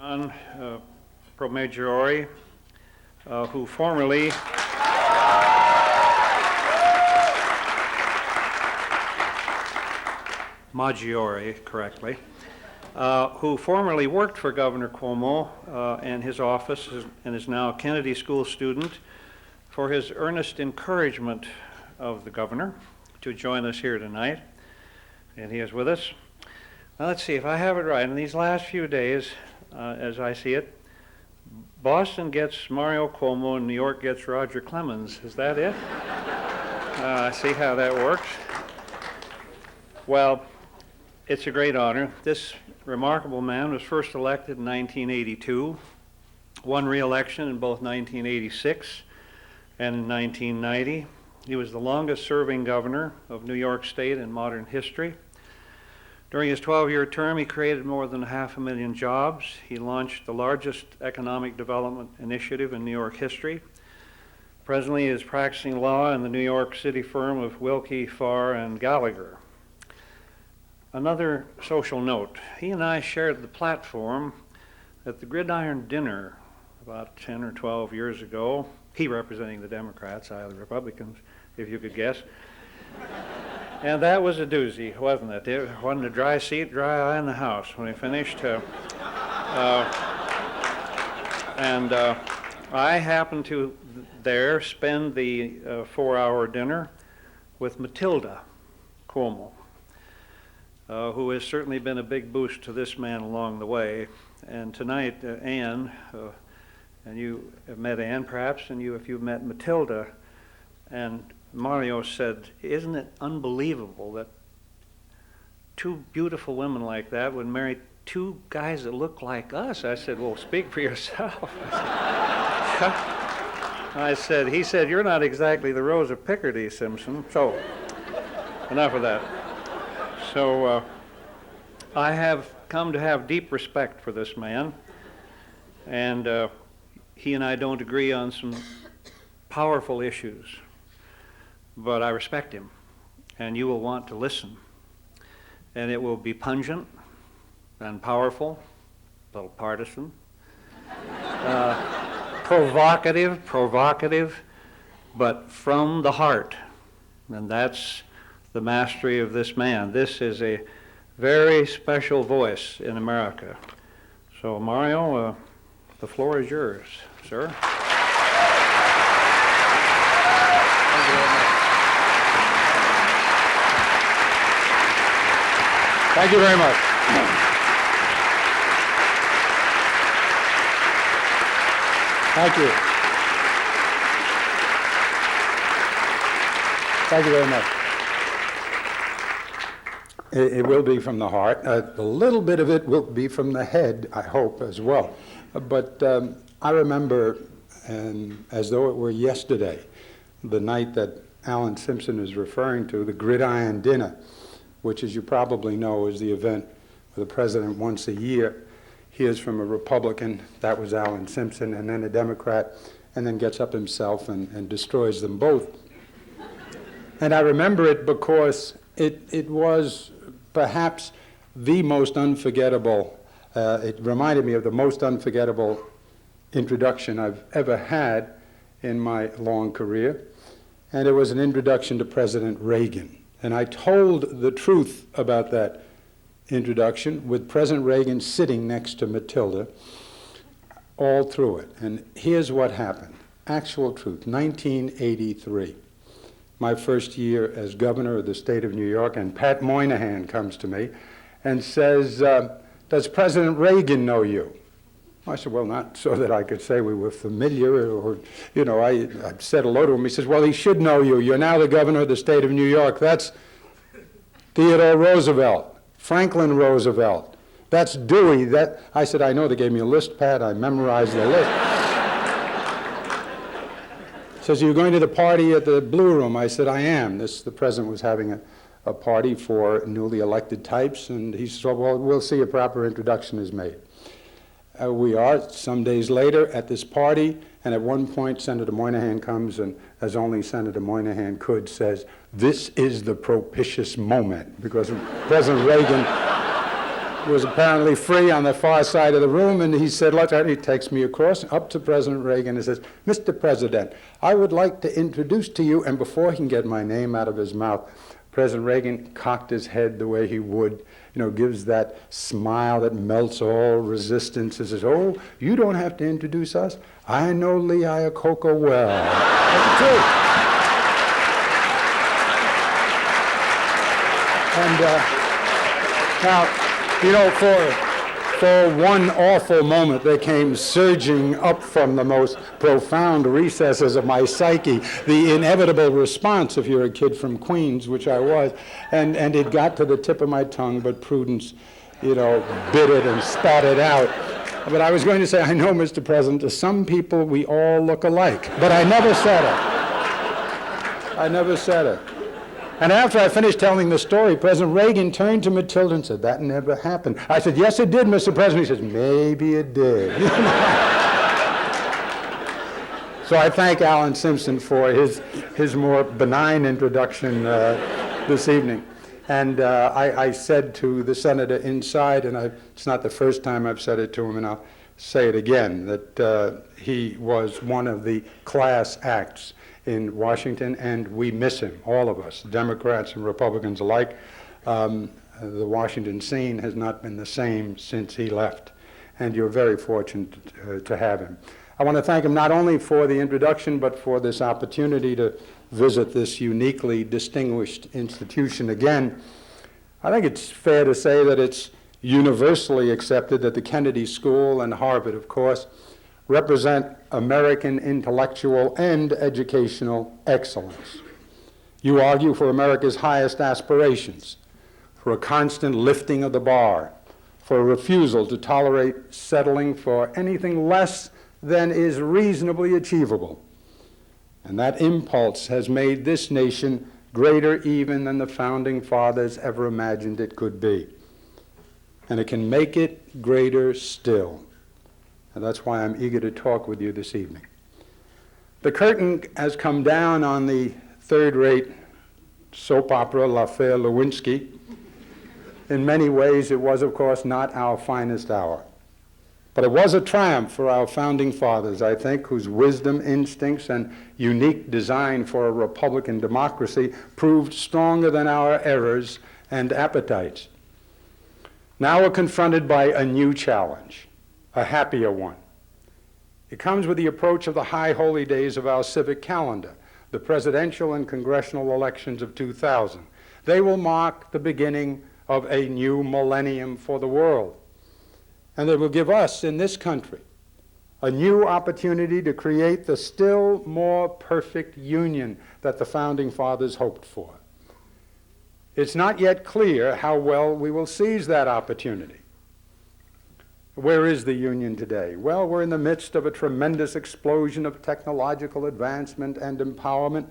John Promaggiore, who formerly Maggiore, correctly, who formerly worked for Governor Cuomo and his office and is now a Kennedy School student, for his earnest encouragement of the governor to join us here tonight. And he is with us. Now let's see if I have it right. In these last few days, as I see it, Boston gets Mario Cuomo and New York gets Roger Clemens. Is that it? I see how that works. Well, it's a great honor. This remarkable man was first elected in 1982, won re-election in both 1986 and in 1990. He was the longest serving governor of New York State in modern history. During his 12-year term, he created more than 500,000 jobs. He launched the largest economic development initiative in New York history. Presently, he is practicing law in the New York City firm of Wilkie, Farr, and Gallagher. Another social note, he and I shared the platform at the Gridiron Dinner about 10 or 12 years ago. He representing the Democrats, I the Republicans, if you could guess. And that was a doozy, wasn't it? It wasn't a dry seat, dry eye in the house when we finished. I happened to there spend the 4-hour dinner with Matilda Cuomo, who has certainly been a big boost to this man along the way. And tonight, Anne, and you have met Anne perhaps, and if you've met Matilda, and Mario said, isn't it unbelievable that two beautiful women like that would marry two guys that look like us? I said, well, speak for yourself. He said, you're not exactly the Rose of Picardy, Simpson. So, enough of that. So, I have come to have deep respect for this man, and he and I don't agree on some powerful issues. But I respect him, and you will want to listen. And it will be pungent and powerful, a little partisan, provocative, but from the heart. And that's the mastery of this man. This is a very special voice in America. So Mario, the floor is yours, sir. Thank you very much. Thank you. Thank you very much. It will be from the heart. A little bit of it will be from the head, I hope, as well. But I remember, as though it were yesterday, the night that Alan Simpson is referring to, the Gridiron Dinner, which, as you probably know, is the event where the president once a year hears from a Republican, that was Alan Simpson, and then a Democrat, and then gets up himself and destroys them both. And I remember it because it was perhaps the most unforgettable, it reminded me of the most unforgettable introduction I've ever had in my long career, and it was an introduction to President Reagan. And I told the truth about that introduction with President Reagan sitting next to Matilda all through it. And here's what happened. Actual truth, 1983. My first year as governor of the state of New York, and Pat Moynihan comes to me and says, does President Reagan know you? I said, well, not so that I could say we were familiar or, I said hello to him. He says, well, he should know you. You're now the governor of the state of New York. That's Theodore Roosevelt, Franklin Roosevelt. That's Dewey. I said, I know. They gave me a list, Pat. I memorized the list. He says, you're going to the party at the Blue Room. I said, I am. The president was having a party for newly elected types. And he said, well, we'll see a proper introduction is made. We are some days later at this party, and at one point Senator Moynihan comes and, as only Senator Moynihan could, says, this is the propitious moment, because President Reagan was apparently free on the far side of the room, and he said, he takes me across up to President Reagan and says, "Mr. President, I would like to introduce to you," and before he can get my name out of his mouth, President Reagan cocked his head the way he would, gives that smile that melts all resistance and says, "Oh, you don't have to introduce us. I know Lee Iacocca well." That's true. And now, for one awful moment, they came surging up from the most profound recesses of my psyche, the inevitable response if you're a kid from Queens, which I was, and it got to the tip of my tongue, but prudence, bit it and spat it out. But I was going to say, I know, Mr. President, to some people we all look alike, but I never said it. I never said it. And after I finished telling the story, President Reagan turned to Matilda and said, "That never happened." I said, "Yes, it did, Mr. President." He says, "Maybe it did." So I thank Alan Simpson for his more benign introduction this evening. And I said to the senator inside, and it's not the first time I've said it to him, and I'll say it again, that he was one of the class acts in Washington, and we miss him, all of us, Democrats and Republicans alike. The Washington scene has not been the same since he left, and you're very fortunate to have him. I want to thank him not only for the introduction, but for this opportunity to visit this uniquely distinguished institution again. I think it's fair to say that it's universally accepted that the Kennedy School and Harvard, of course, represent American intellectual and educational excellence. You argue for America's highest aspirations, for a constant lifting of the bar, for a refusal to tolerate settling for anything less than is reasonably achievable. And that impulse has made this nation greater even than the Founding Fathers ever imagined it could be. And it can make it greater still. And that's why I'm eager to talk with you this evening. The curtain has come down on the third-rate soap opera L'Affaire Lewinsky. In many ways, it was, of course, not our finest hour. But it was a triumph for our founding fathers, I think, whose wisdom, instincts, and unique design for a Republican democracy proved stronger than our errors and appetites. Now we're confronted by a new challenge, a happier one. It comes with the approach of the high holy days of our civic calendar, the presidential and congressional elections of 2000. They will mark the beginning of a new millennium for the world. And they will give us in this country a new opportunity to create the still more perfect union that the Founding Fathers hoped for. It's not yet clear how well we will seize that opportunity. Where is the Union today? Well, we're in the midst of a tremendous explosion of technological advancement and empowerment.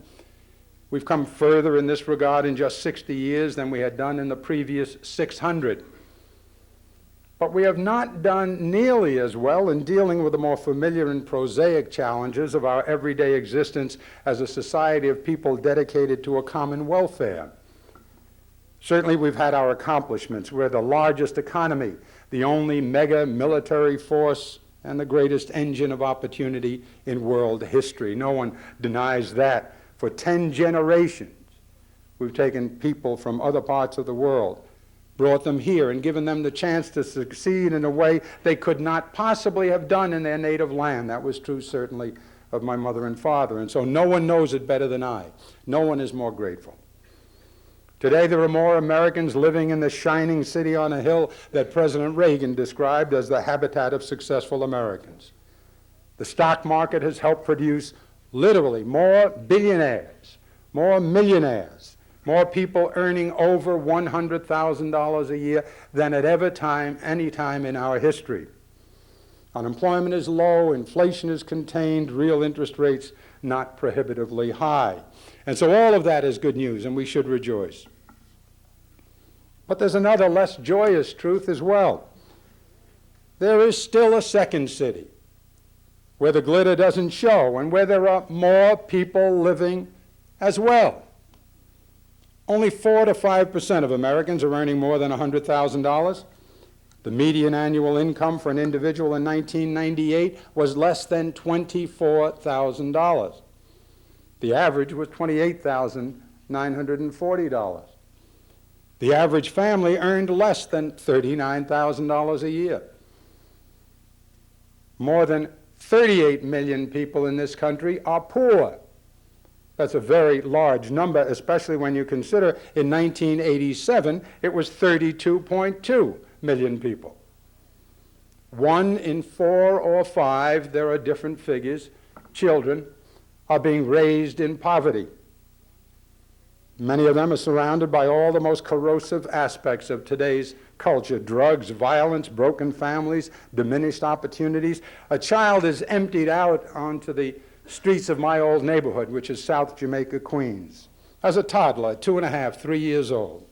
We've come further in this regard in just 60 years than we had done in the previous 600. But we have not done nearly as well in dealing with the more familiar and prosaic challenges of our everyday existence as a society of people dedicated to a common welfare. Certainly we've had our accomplishments. We're the largest economy, the only mega military force, and the greatest engine of opportunity in world history. No one denies that. For 10 generations, we've taken people from other parts of the world, brought them here, and given them the chance to succeed in a way they could not possibly have done in their native land. That was true, certainly, of my mother and father, and so no one knows it better than I. No one is more grateful. Today, there are more Americans living in the shining city on a hill that President Reagan described as the habitat of successful Americans. The stock market has helped produce literally more billionaires, more millionaires, more people earning over $100,000 a year than at any time in our history. Unemployment is low, inflation is contained, real interest rates not prohibitively high. And so all of that is good news, and we should rejoice. But there's another less joyous truth as well. There is still a second city where the glitter doesn't show and where there are more people living as well. Only 4 to 5% of Americans are earning more than $100,000. The median annual income for an individual in 1998 was less than $24,000. The average was $28,940. The average family earned less than $39,000 a year. More than 38 million people in this country are poor. That's a very large number, especially when you consider in 1987 it was 32.2 million people. 1 in 4 or 5, there are different figures, children are being raised in poverty. Many of them are surrounded by all the most corrosive aspects of today's culture: drugs, violence, broken families, diminished opportunities. A child is emptied out onto the streets of my old neighborhood, which is South Jamaica, Queens, as a toddler, 2.5, 3 years old,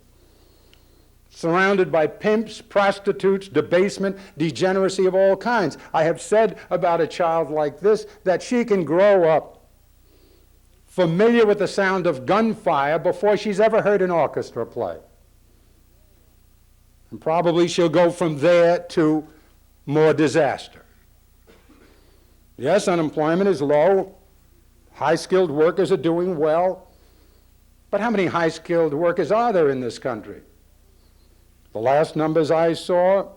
surrounded by pimps, prostitutes, debasement, degeneracy of all kinds. I have said about a child like this that she can grow up familiar with the sound of gunfire before she's ever heard an orchestra play. And probably she'll go from there to more disaster. Yes, unemployment is low. High-skilled workers are doing well. But how many high-skilled workers are there in this country? The last numbers I saw,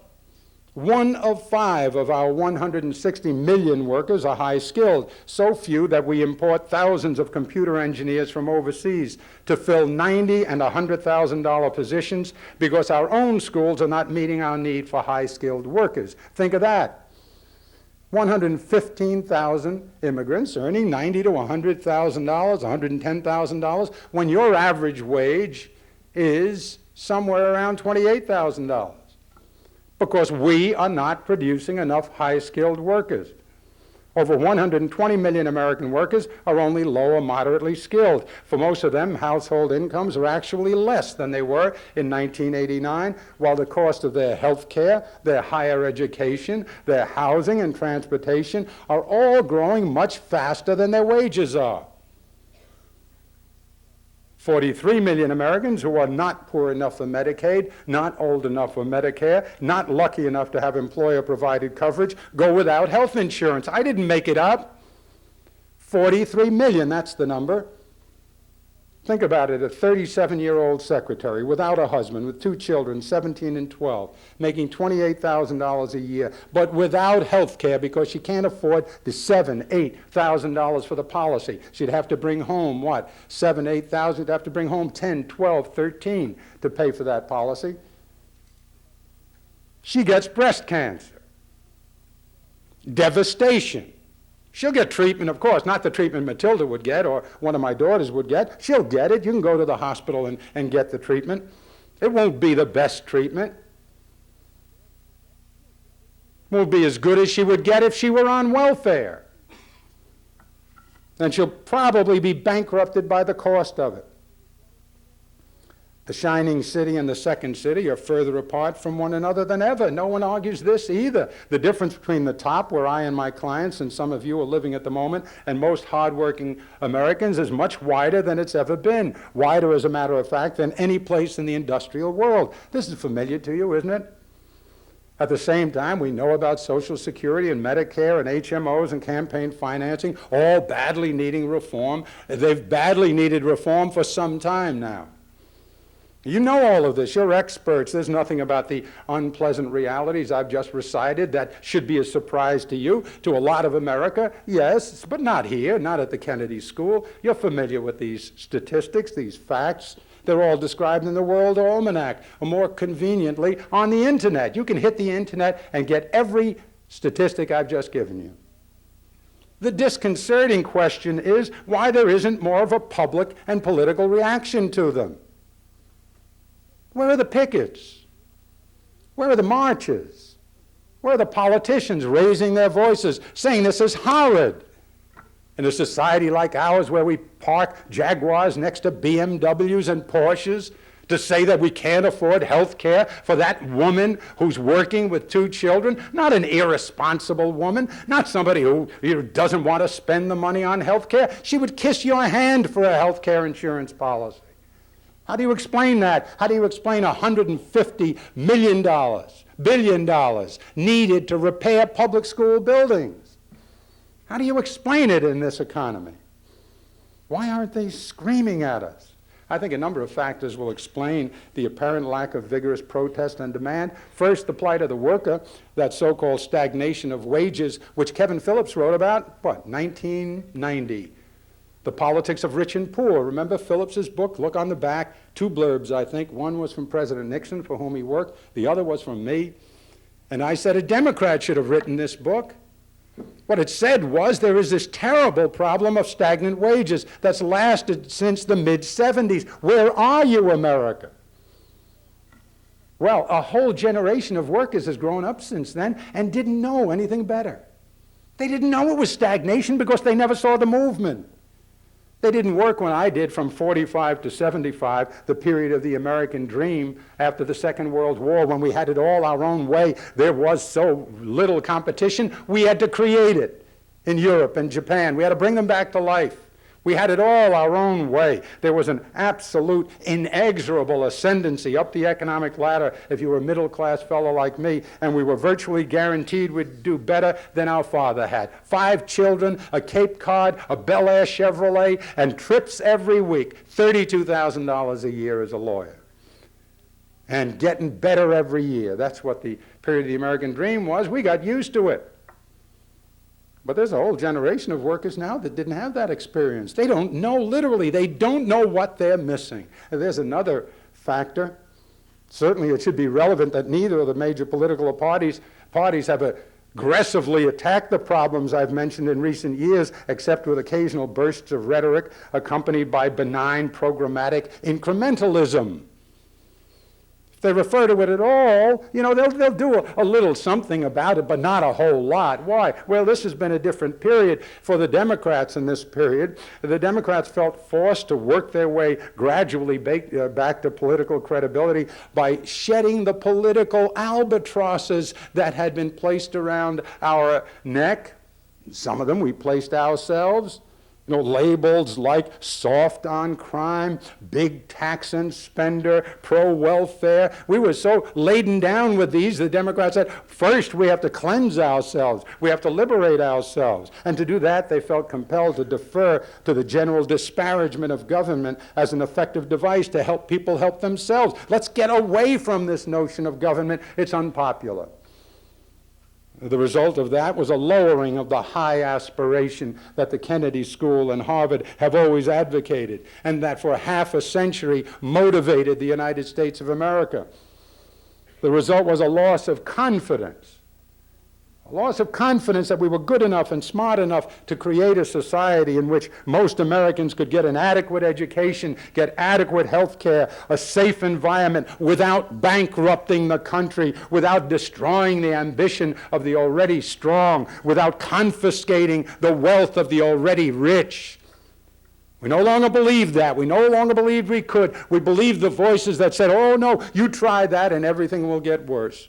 1 of 5 of our 160 million workers are high-skilled, so few that we import thousands of computer engineers from overseas to fill $90,000 and $100,000 positions because our own schools are not meeting our need for high-skilled workers. Think of that. 115,000 immigrants earning $90,000 to $100,000, $110,000, when your average wage is somewhere around $28,000. Because we are not producing enough high-skilled workers. Over 120 million American workers are only low or moderately skilled. For most of them, household incomes are actually less than they were in 1989, while the cost of their health care, their higher education, their housing and transportation are all growing much faster than their wages are. 43 million Americans who are not poor enough for Medicaid, not old enough for Medicare, not lucky enough to have employer-provided coverage, go without health insurance. I didn't make it up. 43 million, that's the number. Think about it, a 37-year-old secretary without a husband, with 2 children, 17 and 12, making $28,000 a year, but without health care because she can't afford the $7,000, $8,000 for the policy. She'd have to bring home, what, $7,000, $8,000? She'd have to bring home 10, 12, 13 to pay for that policy. She gets breast cancer. Devastation. She'll get treatment, of course, not the treatment Matilda would get or one of my daughters would get. She'll get it. You can go to the hospital and get the treatment. It won't be the best treatment. It won't be as good as she would get if she were on welfare. And she'll probably be bankrupted by the cost of it. The shining city and the second city are further apart from one another than ever. No one argues this either. The difference between the top, where I and my clients and some of you are living at the moment, and most hardworking Americans is much wider than it's ever been. Wider, as a matter of fact, than any place in the industrial world. This is familiar to you, isn't it? At the same time, we know about Social Security and Medicare and HMOs and campaign financing, all badly needing reform. They've badly needed reform for some time now. You know all of this. You're experts. There's nothing about the unpleasant realities I've just recited that should be a surprise to you. To a lot of America, yes, but not here, not at the Kennedy School. You're familiar with these statistics, these facts. They're all described in the World Almanac, or more conveniently, on the Internet. You can hit the Internet and get every statistic I've just given you. The disconcerting question is why there isn't more of a public and political reaction to them. Where are the pickets? Where are the marches? Where are the politicians raising their voices, saying this is horrid? In a society like ours, where we park Jaguars next to BMWs and Porsches, to say that we can't afford health care for that woman who's working with 2 children, not an irresponsible woman, not somebody who doesn't want to spend the money on health care. She would kiss your hand for a health care insurance policy. How do you explain that? How do you explain $150 million billion needed to repair public school buildings. How do you explain it in this economy? Why aren't they screaming at us? I think a number of factors will explain the apparent lack of vigorous protest and demand. First, the plight of the worker, that so-called stagnation of wages, which Kevin Phillips wrote about, 1990. The Politics of Rich and Poor. Remember Phillips's book? Look on the back, 2 blurbs, I think. One was from President Nixon, for whom he worked. The other was from me. And I said a Democrat should have written this book. What it said was there is this terrible problem of stagnant wages that's lasted since the mid-'70s. Where are you, America? Well, a whole generation of workers has grown up since then and didn't know anything better. They didn't know it was stagnation because they never saw the movement. They didn't work when I did from 45 to 75, the period of the American dream after the Second World War, when we had it all our own way. There was so little competition, we had to create it in Europe and Japan. We had to bring them back to life. We had it all our own way. There was an absolute, inexorable ascendancy up the economic ladder if you were a middle-class fellow like me, and we were virtually guaranteed we'd do better than our father had. 5 children, a Cape Cod, a Bel Air Chevrolet, and trips every week. $32,000 a year as a lawyer. And getting better every year. That's what the period of the American dream was. We got used to it. But there's a whole generation of workers now that didn't have that experience. They don't know, literally, they don't know what they're missing. And there's another factor. Certainly it should be relevant that neither of the major political parties have aggressively attacked the problems I've mentioned in recent years, except with occasional bursts of rhetoric accompanied by benign programmatic incrementalism. If they refer to it at all, they'll do a little something about it, but not a whole lot. Why? Well, this has been a different period for the Democrats in this period. The Democrats felt forced to work their way gradually back to political credibility by shedding the political albatrosses that had been placed around our neck. Some of them we placed ourselves. Labels like soft on crime, big tax and spender, pro-welfare. We were so laden down with these, the Democrats said, first we have to cleanse ourselves. We have to liberate ourselves. And to do that, they felt compelled to defer to the general disparagement of government as an effective device to help people help themselves. Let's get away from this notion of government. It's unpopular. The result of that was a lowering of the high aspiration that the Kennedy School and Harvard have always advocated, and that for half a century motivated the United States of America. The result was a loss of confidence. A loss of confidence that we were good enough and smart enough to create a society in which most Americans could get an adequate education, get adequate health care, a safe environment without bankrupting the country, without destroying the ambition of the already strong, without confiscating the wealth of the already rich. We no longer believed that. We no longer believed we could. We believed the voices that said, oh no, you try that and everything will get worse.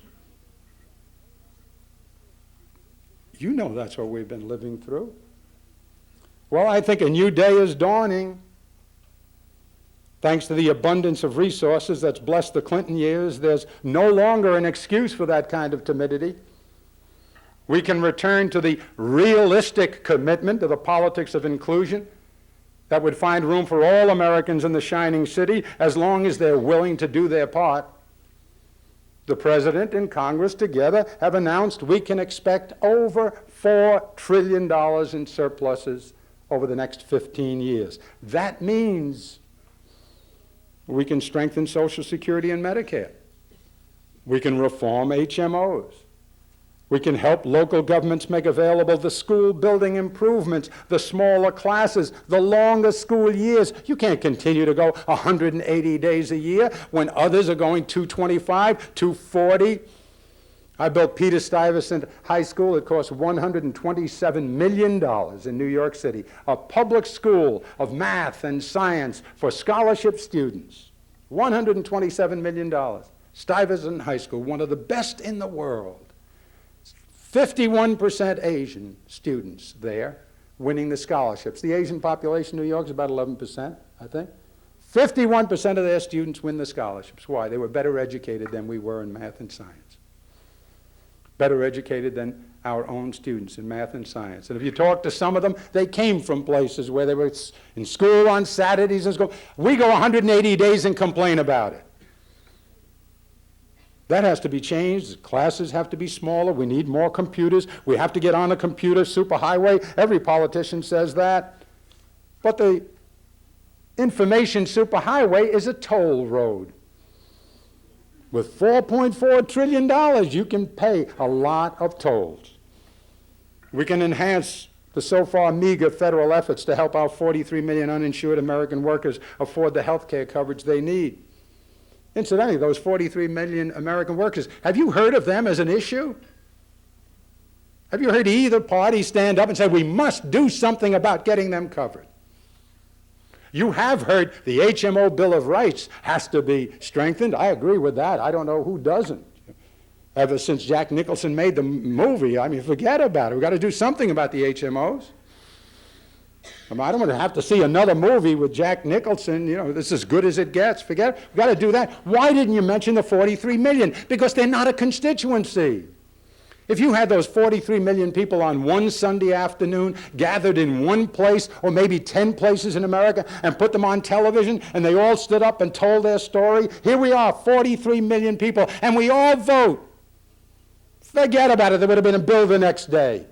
You know that's what we've been living through. Well, I think a new day is dawning. Thanks to the abundance of resources that's blessed the Clinton years, there's no longer an excuse for that kind of timidity. We can return to the realistic commitment to the politics of inclusion that would find room for all Americans in the shining city as long as they're willing to do their part. The President and Congress together have announced we can expect over $4 trillion in surpluses over the next 15 years. That means we can strengthen Social Security and Medicare. We can reform HMOs. We can help local governments make available the school building improvements, the smaller classes, the longer school years. You can't continue to go 180 days a year when others are going 225, 240. I built Peter Stuyvesant High School. It cost $127 million in New York City, a public school of math and science for scholarship students. $127 million. Stuyvesant High School, one of the best in the world. 51% Asian students there winning the scholarships. The Asian population in New York is about 11%, I think. 51% of their students win the scholarships. Why? They were better educated than we were in math and science. better educated than our own students in math and science. And if you talk to some of them, they came from places where they were in school on Saturdays and school. We go 180 days and complain about it. That has to be changed. Classes have to be smaller. We need more computers. We have to get on a computer superhighway. Every politician says that. But the information superhighway is a toll road. With $4.4 trillion, you can pay a lot of tolls. We can enhance the so far meager federal efforts to help our 43 million uninsured American workers afford the health care coverage they need. Incidentally, those 43 million American workers, have you heard of them as an issue? Have you heard either party stand up and say, we must do something about getting them covered? You have heard the HMO Bill of Rights has to be strengthened. I agree with that. I don't know who doesn't. Ever since Jack Nicholson made the movie, I mean, forget about it. We've got to do something about the HMOs. I don't want to have to see another movie with Jack Nicholson. You know, this is as good as it gets. Forget it. We've got to do that. Why didn't you mention the 43 million? Because they're not a constituency. If you had those 43 million people on one Sunday afternoon gathered in one place, or maybe 10 places in America, and put them on television, and they all stood up and told their story, here we are, 43 million people, and we all vote. Forget about it. There would have been a bill the next day.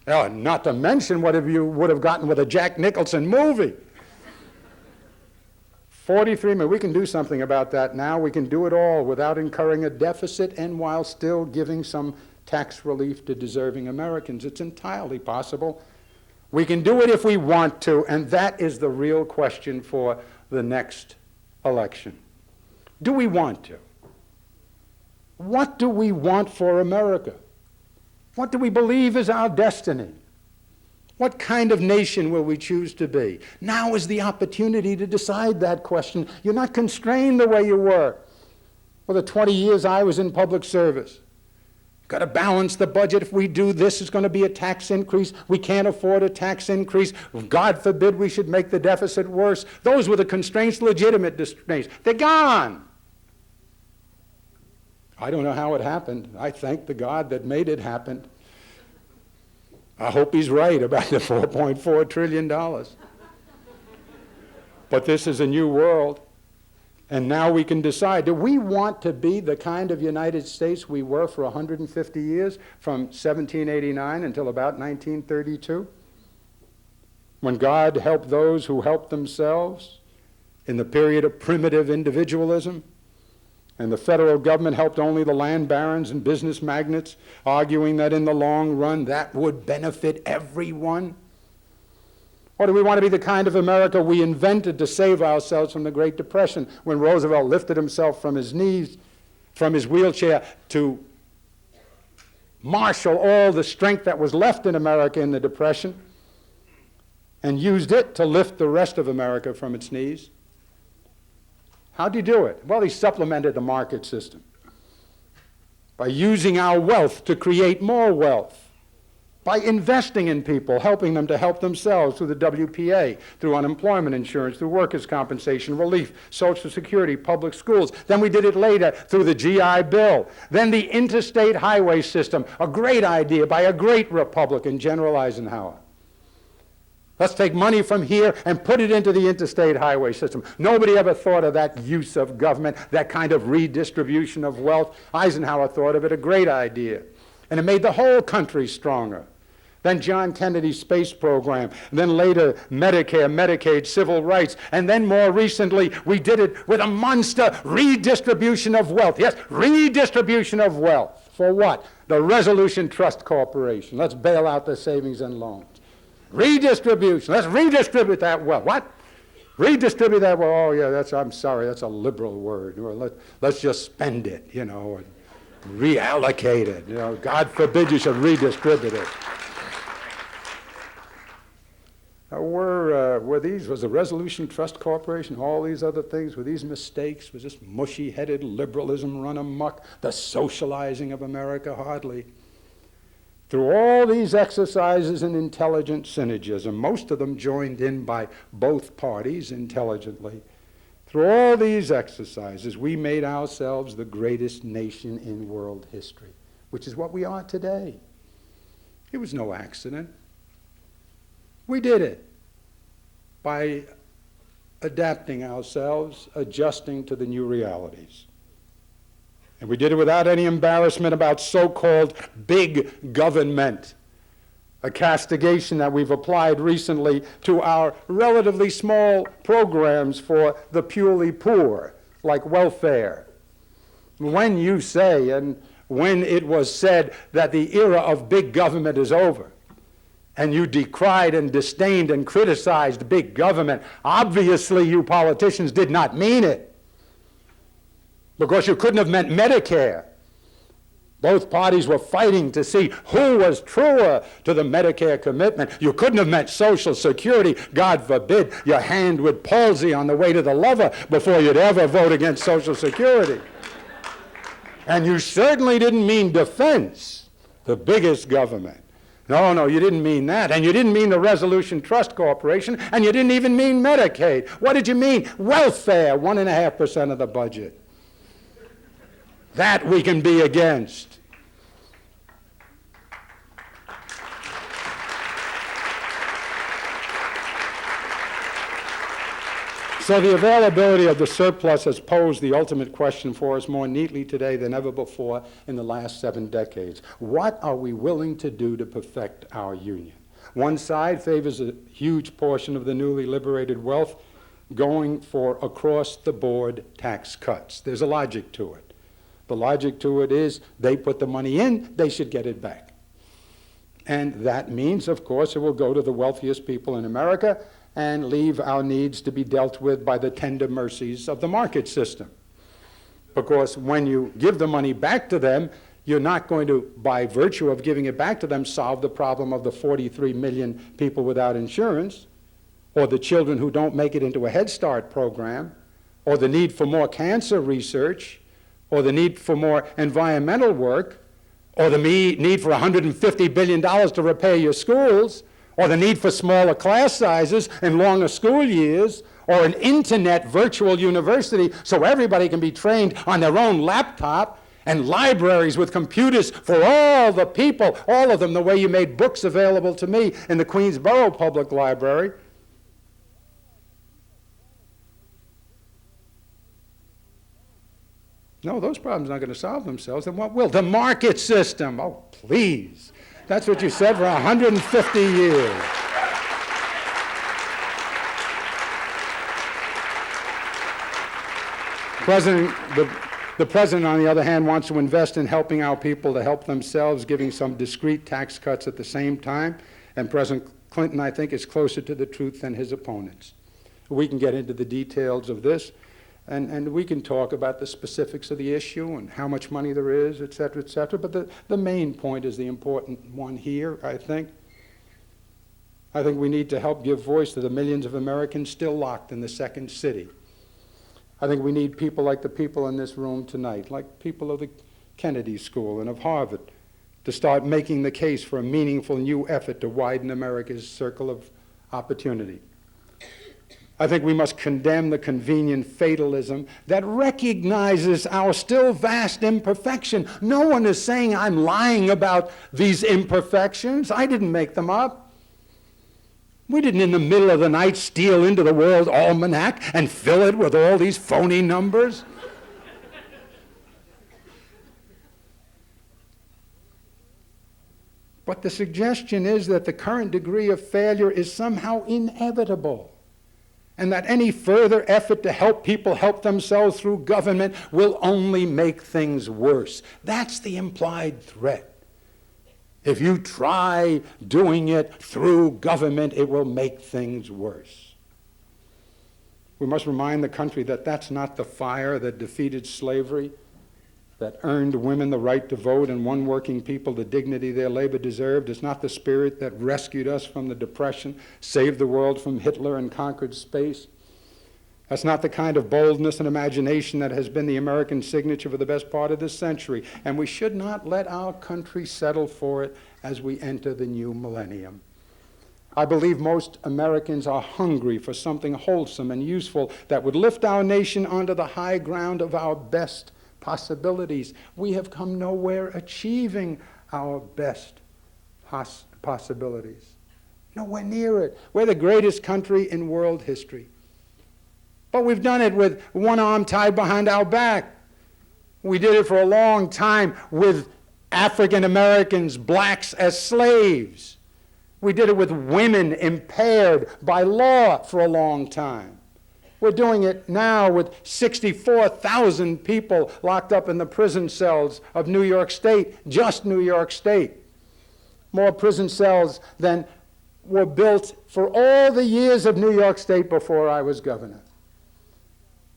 Oh, not to mention what you would have gotten with a Jack Nicholson movie. 43 million. We can do something about that now. We can do it all without incurring a deficit and while still giving some tax relief to deserving Americans. It's entirely possible. We can do it if we want to, and that is the real question for the next election. Do we want to? What do we want for America? What do we believe is our destiny? What kind of nation will we choose to be? Now is the opportunity to decide that question. You're not constrained the way you were for the 20 years I was in public service. You've got to balance the budget. If we do this, it's going to be a tax increase. We can't afford a tax increase. God forbid we should make the deficit worse. Those were the constraints, legitimate constraints. They're gone. I don't know how it happened. I thank the God that made it happen. I hope he's right about the $4.4 trillion. But this is a new world, and now we can decide, do we want to be the kind of United States we were for 150 years, from 1789 until about 1932? When God helped those who helped themselves in the period of primitive individualism, and the federal government helped only the land barons and business magnates, arguing that in the long run that would benefit everyone? Or do we want to be the kind of America we invented to save ourselves from the Great Depression, when Roosevelt lifted himself from his knees, from his wheelchair, to marshal all the strength that was left in America in the Depression, and used it to lift the rest of America from its knees? How'd he do it? Well, he supplemented the market system by using our wealth to create more wealth, by investing in people, helping them to help themselves through the WPA, through unemployment insurance, through workers' compensation relief, Social Security, public schools. Then we did it later through the GI Bill. Then the interstate highway system, a great idea by a great Republican, General Eisenhower. Let's take money from here and put it into the interstate highway system. Nobody ever thought of that use of government, that kind of redistribution of wealth. Eisenhower thought of it a great idea. And it made the whole country stronger. Then John Kennedy's space program, and then later Medicare, Medicaid, civil rights, and then more recently we did it with a monster redistribution of wealth. Yes, redistribution of wealth. For what? The Resolution Trust Corporation. Let's bail out the savings and loans. Redistribution. Let's redistribute that wealth. What? Redistribute that wealth. Oh, yeah, I'm sorry, that's a liberal word. Or let's just spend it, or reallocate it. God forbid you should redistribute it. Was the Resolution Trust Corporation, all these other things, were these mistakes? Was this mushy-headed liberalism run amok? The socializing of America? Hardly. Through all these exercises in intelligent synergism, most of them joined in by both parties intelligently, through all these exercises, we made ourselves the greatest nation in world history. which is what we are today. It was no accident. We did it by adapting ourselves, adjusting to the new realities. And we did it without any embarrassment about so-called big government, a castigation that we've applied recently to our relatively small programs for the purely poor, like welfare. When you say, and when it was said that the era of big government is over, and you decried and disdained and criticized big government, obviously you politicians did not mean it, because you couldn't have meant Medicare. Both parties were fighting to see who was truer to the Medicare commitment. You couldn't have meant Social Security. God forbid your hand would palsy on the way to the lover before you'd ever vote against Social Security. And you certainly didn't mean defense, the biggest government. No, you didn't mean that. And you didn't mean the Resolution Trust Corporation, and you didn't even mean Medicaid. What did you mean? Welfare, 1.5% of the budget. That we can be against. So the availability of the surplus has posed the ultimate question for us more neatly today than ever before in the last 7 decades. What are we willing to do to perfect our union? One side favors a huge portion of the newly liberated wealth going for across-the-board tax cuts. There's a logic to it. The logic to it is they put the money in, they should get it back. And that means, of course, it will go to the wealthiest people in America and leave our needs to be dealt with by the tender mercies of the market system. Because when you give the money back to them, you're not going to, by virtue of giving it back to them, solve the problem of the 43 million people without insurance, or the children who don't make it into a Head Start program, or the need for more cancer research, or the need for more environmental work, or the need for $150 billion to repair your schools, or the need for smaller class sizes and longer school years, or an internet virtual university so everybody can be trained on their own laptop, and libraries with computers for all the people, all of them, the way you made books available to me in the Queensborough Public Library. No, those problems are not going to solve themselves. Then what will? The market system. Oh, please. That's what you said for 150 years. The president, on the other hand, wants to invest in helping our people to help themselves, giving some discrete tax cuts at the same time. And President Clinton, I think, is closer to the truth than his opponents. We can get into the details of this, and we can talk about the specifics of the issue and how much money there is, et cetera, but the main point is the important one here, I think. I think we need to help give voice to the millions of Americans still locked in the second city. I think we need people like the people in this room tonight, like people of the Kennedy School and of Harvard, to start making the case for a meaningful new effort to widen America's circle of opportunity. I think we must condemn the convenient fatalism that recognizes our still vast imperfection. No one is saying I'm lying about these imperfections. I didn't make them up. We didn't in the middle of the night steal into the World Almanac and fill it with all these phony numbers. But the suggestion is that the current degree of failure is somehow inevitable, and that any further effort to help people help themselves through government will only make things worse. That's the implied threat. If you try doing it through government, it will make things worse. We must remind the country that that's not the fire that defeated slavery, that earned women the right to vote and won working people the dignity their labor deserved. It's not the spirit that rescued us from the Depression, saved the world from Hitler, and conquered space. That's not the kind of boldness and imagination that has been the American signature for the best part of this century, and we should not let our country settle for it as we enter the new millennium. I believe most Americans are hungry for something wholesome and useful that would lift our nation onto the high ground of our best possibilities. We have come nowhere achieving our best possibilities. Nowhere near it. We're the greatest country in world history. But we've done it with one arm tied behind our back. We did it for a long time with African Americans, blacks as slaves. We did it with women impaired by law for a long time. We're doing it now with 64,000 people locked up in the prison cells of New York State, just New York State. More prison cells than were built for all the years of New York State before I was governor.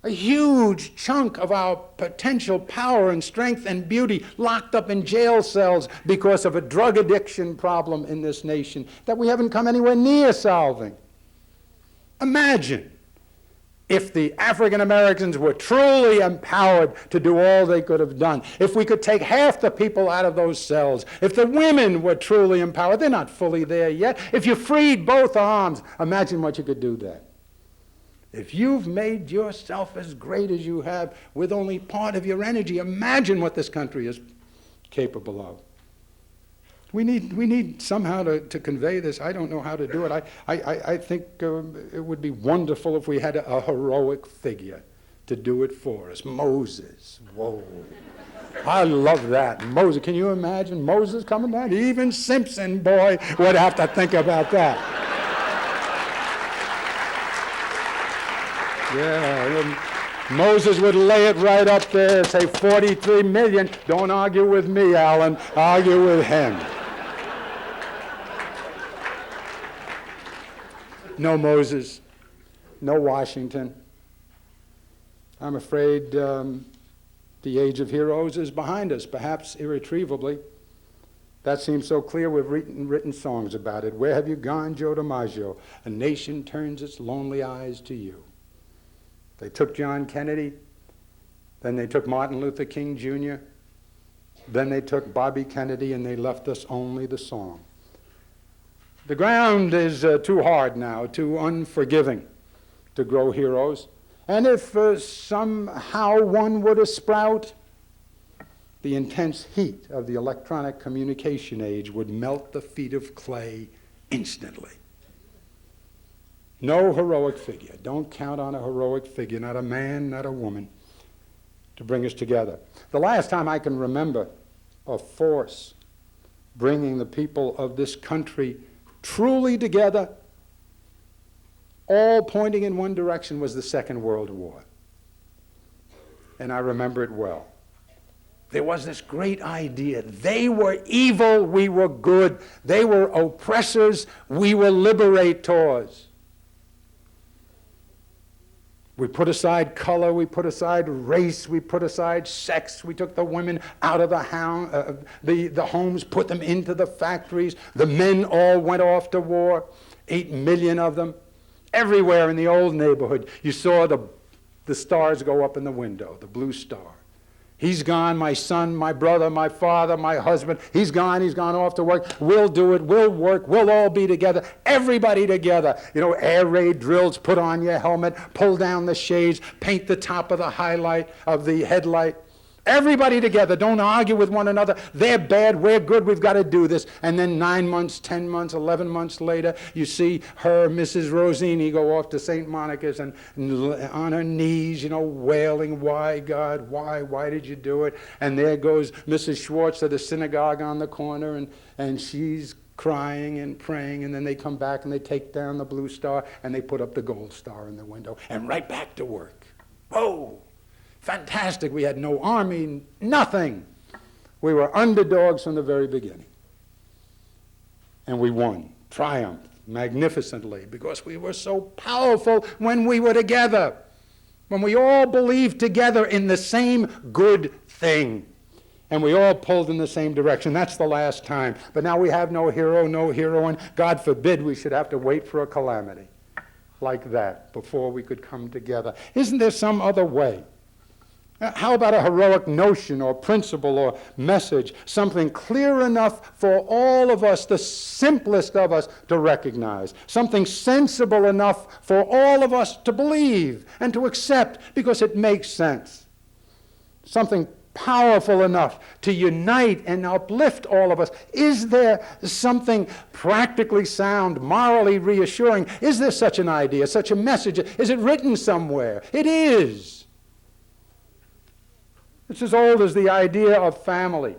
A huge chunk of our potential power and strength and beauty locked up in jail cells because of a drug addiction problem in this nation that we haven't come anywhere near solving. Imagine if the African Americans were truly empowered to do all they could have done, if we could take half the people out of those cells, if the women were truly empowered. They're not fully there yet. If you freed both arms, imagine what you could do then. If you've made yourself as great as you have with only part of your energy, imagine what this country is capable of. We need somehow to convey this. I don't know how to do it. I think it would be wonderful if we had a heroic figure to do it for us. Moses. Whoa. I love that. Moses. Can you imagine Moses coming down? Even Simpson, boy, would have to think about that. Yeah, Moses would lay it right up there and say 43 million. Don't argue with me, Alan. Argue with him. No Moses. No Washington. I'm afraid the age of heroes is behind us, perhaps irretrievably. That seems so clear. We've written songs about it. Where have you gone, Joe DiMaggio? A nation turns its lonely eyes to you. They took John Kennedy, then they took Martin Luther King Jr., then they took Bobby Kennedy, and they left us only the song. The ground is too hard now, too unforgiving to grow heroes. And if somehow one were to sprout, the intense heat of the electronic communication age would melt the feet of clay instantly. No heroic figure. Don't count on a heroic figure, not a man, not a woman, to bring us together. The last time I can remember a force bringing the people of this country truly together, all pointing in one direction, was the Second World War. And I remember it well. There was this great idea. They were evil, we were good. They were oppressors, we were liberators. We put aside color, we put aside race, we put aside sex. We took the women out of the homes, put them into the factories. The men all went off to war, 8 million of them. Everywhere in the old neighborhood, you saw the stars go up in the window, the blue star. He's gone, my son, my brother, my father, my husband. He's gone off to work. We'll do it, we'll work, we'll all be together, everybody together. You know, air raid drills, put on your helmet, pull down the shades, paint the top of the headlight. Everybody together, don't argue with one another. They're bad, we're good, we've got to do this. And then 9 months, 10 months, 11 months later, you see her, Mrs. Rosini, go off to St. Monica's and on her knees, you know, wailing, why, God, why did you do it? And there goes Mrs. Schwartz to the synagogue on the corner, and she's crying and praying, and then they come back and they take down the blue star and they put up the gold star in the window, and right back to work. Whoa! Fantastic. We had no army, nothing. We were underdogs from the very beginning. And we won, triumphed magnificently, because we were so powerful when we were together, when we all believed together in the same good thing, and we all pulled in the same direction. That's the last time. But now we have no hero, no heroine. God forbid we should have to wait for a calamity like that before we could come together. Isn't there some other way? How about a heroic notion or principle or message, something clear enough for all of us, the simplest of us, to recognize, something sensible enough for all of us to believe and to accept because it makes sense, something powerful enough to unite and uplift all of us? Is there something practically sound, morally reassuring? Is there such an idea, such a message? Is it written somewhere? It is. It's as old as the idea of family.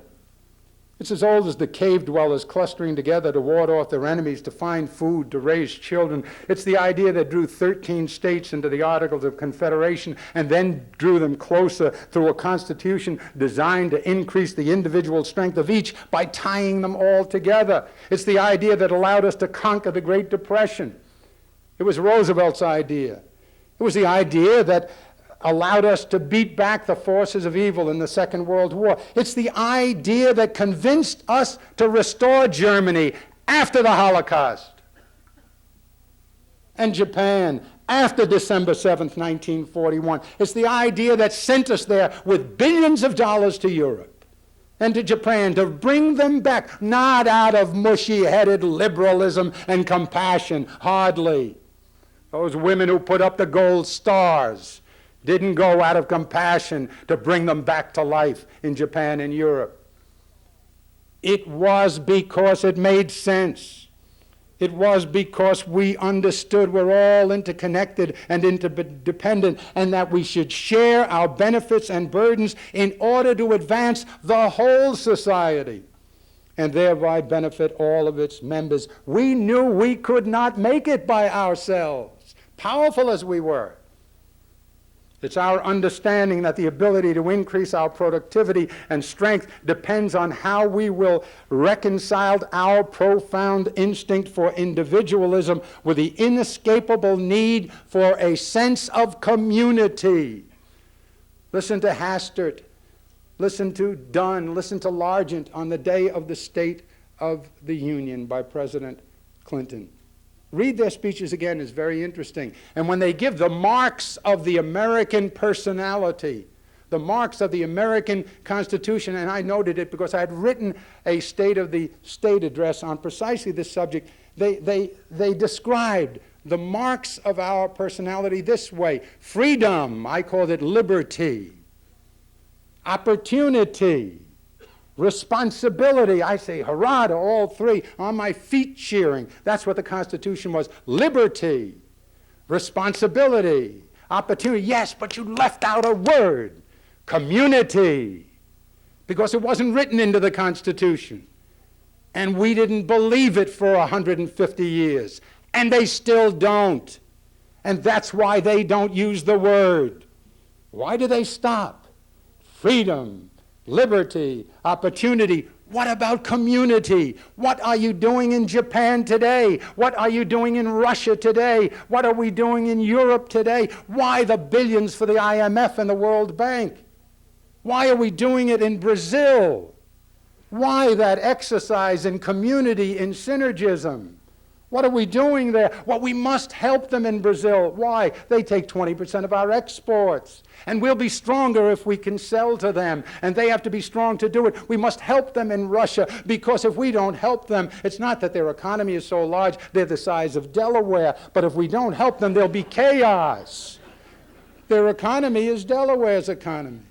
It's as old as the cave dwellers clustering together to ward off their enemies, to find food, to raise children. It's the idea that drew 13 states into the Articles of Confederation and then drew them closer through a constitution designed to increase the individual strength of each by tying them all together. It's the idea that allowed us to conquer the Great Depression. It was Roosevelt's idea. It was the idea that allowed us to beat back the forces of evil in the Second World War. It's the idea that convinced us to restore Germany after the Holocaust and Japan after December 7th, 1941. It's the idea that sent us there with billions of dollars to Europe and to Japan to bring them back, not out of mushy-headed liberalism and compassion, hardly. Those women who put up the gold stars didn't go out of compassion to bring them back to life in Japan and Europe. It was because it made sense. It was because we understood we're all interconnected and interdependent, and that we should share our benefits and burdens in order to advance the whole society and thereby benefit all of its members. We knew we could not make it by ourselves, powerful as we were. It's our understanding that the ability to increase our productivity and strength depends on how we will reconcile our profound instinct for individualism with the inescapable need for a sense of community. Listen to Hastert, listen to Dunn, listen to Largent on the day of the State of the Union by President Clinton. Read their speeches again, it's very interesting. And when they give the marks of the American personality, the marks of the American Constitution, and I noted it because I had written a State of the State address on precisely this subject, they described the marks of our personality this way. Freedom, I called it liberty. Opportunity. Responsibility, I say hurrah to all three, on my feet cheering. That's what the Constitution was. Liberty, responsibility, opportunity, yes, but you left out a word, community, because it wasn't written into the Constitution. And we didn't believe it for 150 years, and they still don't. And that's why they don't use the word. Why do they stop? Freedom, liberty, opportunity. What about community? What are you doing in Japan today? What are you doing in Russia today? What are we doing in Europe today? Why the billions for the IMF and the World Bank? Why are we doing it in Brazil? Why that exercise in community, in synergism? What are we doing there? Well, we must help them in Brazil. Why? They take 20% of our exports. And we'll be stronger if we can sell to them. And they have to be strong to do it. We must help them in Russia, because if we don't help them, it's not that their economy is so large, they're the size of Delaware. But if we don't help them, there'll be chaos. Their economy is Delaware's economy.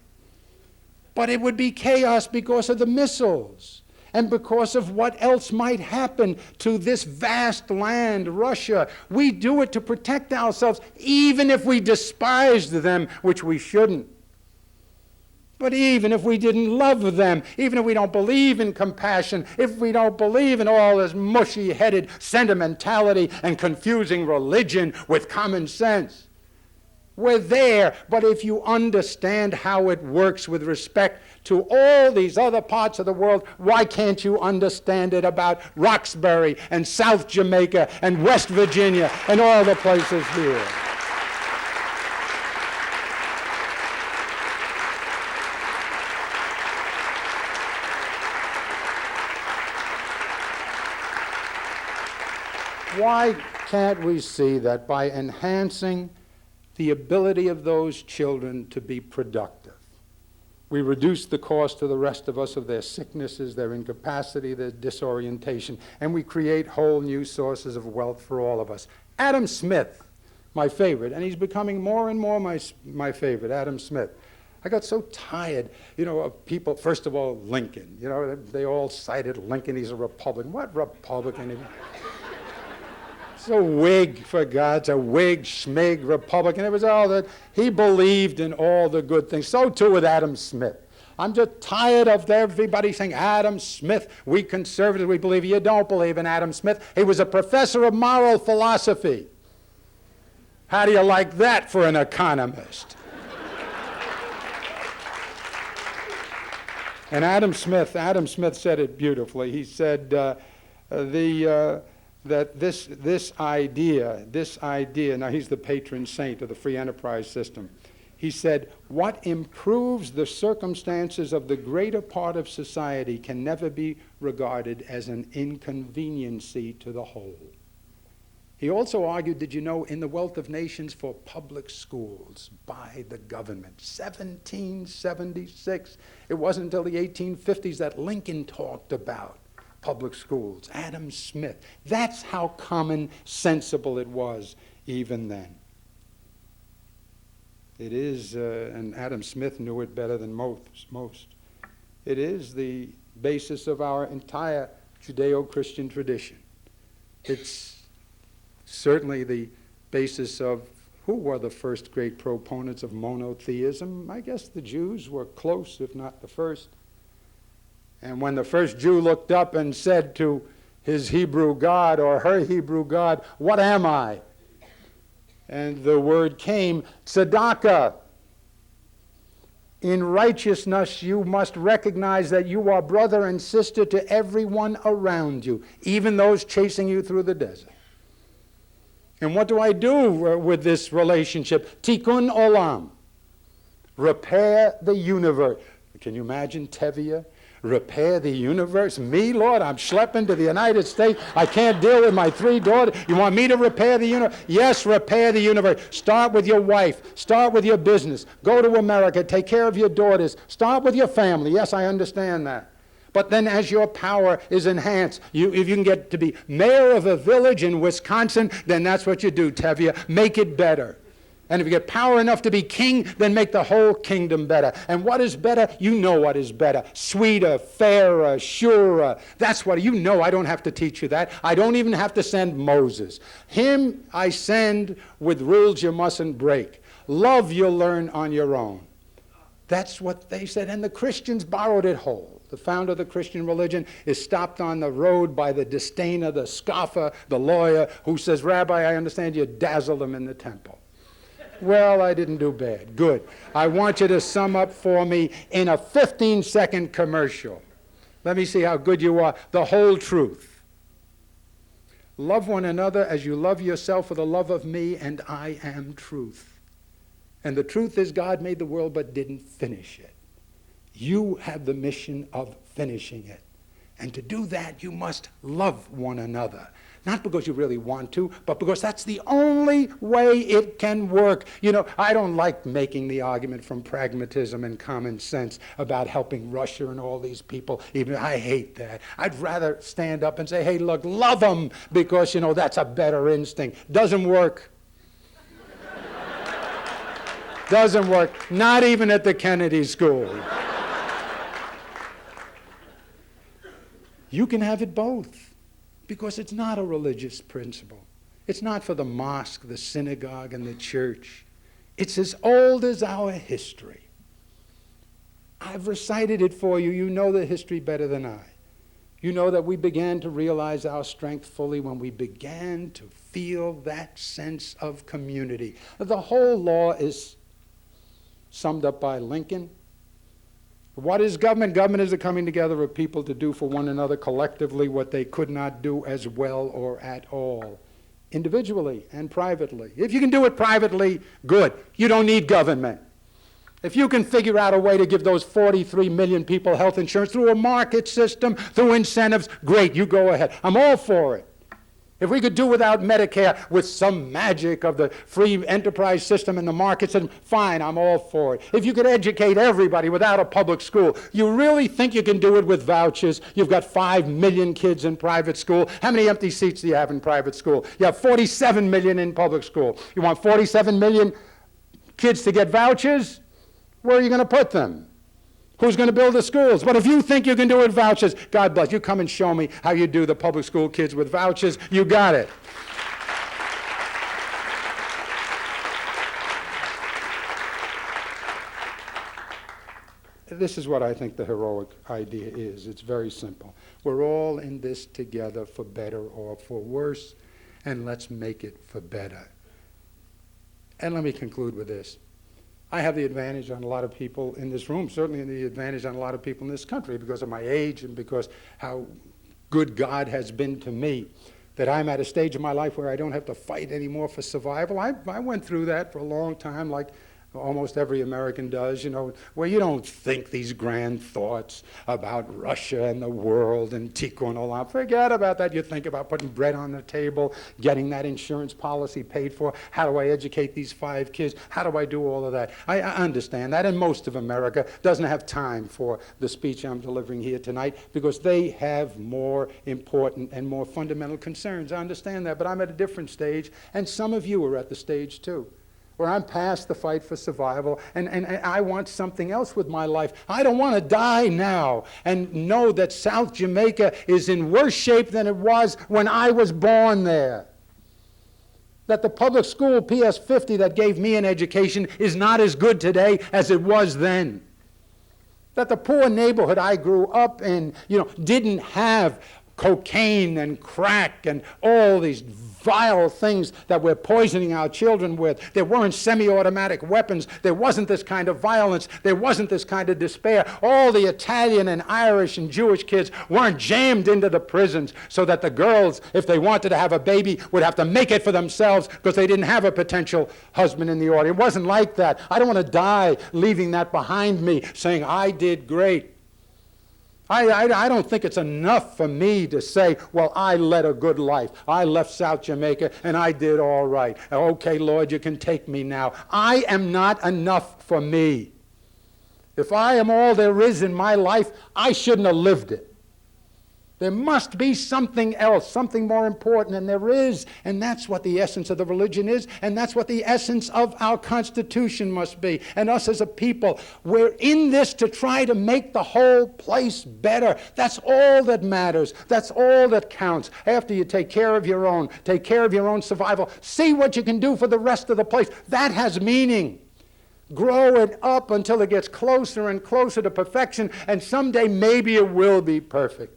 But it would be chaos because of the missiles. And because of what else might happen to this vast land, Russia. We do it to protect ourselves, even if we despised them, which we shouldn't. But even if we didn't love them, even if we don't believe in compassion, if we don't believe in all this mushy-headed sentimentality and confusing religion with common sense, we're there. But if you understand how it works with respect to all these other parts of the world, why can't you understand it about Roxbury and South Jamaica and West Virginia and all the places here? Why can't we see that by enhancing the ability of those children to be productive, we reduce the cost to the rest of us of their sicknesses, their incapacity, their disorientation, and we create whole new sources of wealth for all of us. Adam Smith, my favorite, and he's becoming more and more my favorite, Adam Smith. I got so tired, of people, first of all, Lincoln. They all cited Lincoln, he's a Republican. What Republican? It's a Whig, for God's a Whig, schmig, Republican. It was all that. He believed in all the good things. So too with Adam Smith. I'm just tired of everybody saying, Adam Smith, we conservatives, we believe. You don't believe in Adam Smith. He was a professor of moral philosophy. How do you like that for an economist? And Adam Smith said it beautifully. He said that this idea, now he's the patron saint of the free enterprise system. He said, what improves the circumstances of the greater part of society can never be regarded as an inconveniency to the whole. He also argued, did you know, in the Wealth of Nations for public schools by the government, 1776. It wasn't until the 1850s that Lincoln talked about public schools. Adam Smith. That's how common sensible it was even then. It is, and Adam Smith knew it better than most. It is the basis of our entire Judeo-Christian tradition. It's certainly the basis of who were the first great proponents of monotheism. I guess the Jews were close, if not the first. And when the first Jew looked up and said to his Hebrew God or her Hebrew God, what am I? And the word came, tzedakah. In righteousness you must recognize that you are brother and sister to everyone around you, even those chasing you through the desert. And what do I do with this relationship? Tikkun olam. Repair the universe. Can you imagine Tevye? Repair the universe? Me, Lord, I'm schlepping to the United States. I can't deal with my 3 daughters. You want me to repair the universe? Yes, repair the universe. Start with your wife. Start with your business. Go to America. Take care of your daughters. Start with your family. Yes, I understand that. But then as your power is enhanced, if you can get to be mayor of a village in Wisconsin, then that's what you do, Tevye. Make it better. And if you get power enough to be king, then make the whole kingdom better. And what is better? You know what is better. Sweeter, fairer, surer. That's what you know. I don't have to teach you that. I don't even have to send Moses. Him I send with rules you mustn't break. Love you'll learn on your own. That's what they said. And the Christians borrowed it whole. The founder of the Christian religion is stopped on the road by the disdainer, the scoffer, the lawyer, who says, Rabbi, I understand you dazzled them in the temple. Well, I didn't do bad. Good. I want you to sum up for me in a 15-second commercial. Let me see how good you are. The whole truth. Love one another as you love yourself for the love of me, and I am truth. And the truth is God made the world but didn't finish it. You have the mission of finishing it. And to do that, you must love one another. Not because you really want to, but because that's the only way it can work. I don't like making the argument from pragmatism and common sense about helping Russia and all these people. Even I hate that. I'd rather stand up and say, hey, look, love them, because, that's a better instinct. Doesn't work. Doesn't work. Not even at the Kennedy School. You can have it both, because it's not a religious principle. It's not for the mosque, the synagogue, and the church. It's as old as our history. I've recited it for you. You know the history better than I. You know that we began to realize our strength fully when we began to feel that sense of community. The whole law is summed up by Lincoln. What is government? Government is the coming together of people to do for one another collectively what they could not do as well or at all, individually and privately. If you can do it privately, good. You don't need government. If you can figure out a way to give those 43 million people health insurance through a market system, through incentives, great, you go ahead. I'm all for it. If we could do without Medicare with some magic of the free enterprise system and the market system, fine, I'm all for it. If you could educate everybody without a public school, you really think you can do it with vouchers? You've got 5 million kids in private school. How many empty seats do you have in private school? You have 47 million in public school. You want 47 million kids to get vouchers? Where are you going to put them? Who's going to build the schools? But if you think you can do it with vouchers, God bless you. Come and show me how you do the public school kids with vouchers. You got it. This is what I think the heroic idea is. It's very simple. We're all in this together for better or for worse, and let's make it for better. And let me conclude with this. I have the advantage on a lot of people in this room, certainly the advantage on a lot of people in this country because of my age and because how good God has been to me, that I'm at a stage in my life where I don't have to fight anymore for survival. I went through that for a long time, like almost every American does, where you don't think these grand thoughts about Russia and the world and Tico and all that. Forget about that. You think about putting bread on the table, getting that insurance policy paid for. How do I educate these 5 kids? How do I do all of that? I understand that, and most of America doesn't have time for the speech I'm delivering here tonight because they have more important and more fundamental concerns. I understand that, but I'm at a different stage, and some of you are at the stage too, where I'm past the fight for survival, and I want something else with my life. I don't want to die now and know that South Jamaica is in worse shape than it was when I was born there. That the public school PS 50 that gave me an education is not as good today as it was then. That the poor neighborhood I grew up in, didn't have cocaine and crack and all these vile things that we're poisoning our children with. There weren't semi-automatic weapons. There wasn't this kind of violence. There wasn't this kind of despair. All the Italian and Irish and Jewish kids weren't jammed into the prisons so that the girls, if they wanted to have a baby, would have to make it for themselves because they didn't have a potential husband in the order. It wasn't like that. I don't want to die leaving that behind me, saying I did great. I don't think it's enough for me to say, well, I led a good life. I left South Jamaica and I did all right. Okay, Lord, you can take me now. I am not enough for me. If I am all there is in my life, I shouldn't have lived it. There must be something else, something more important, and there is. And that's what the essence of the religion is, and that's what the essence of our Constitution must be. And us as a people, we're in this to try to make the whole place better. That's all that matters. That's all that counts. After you take care of your own survival, see what you can do for the rest of the place. That has meaning. Grow it up until it gets closer and closer to perfection, and someday maybe it will be perfect.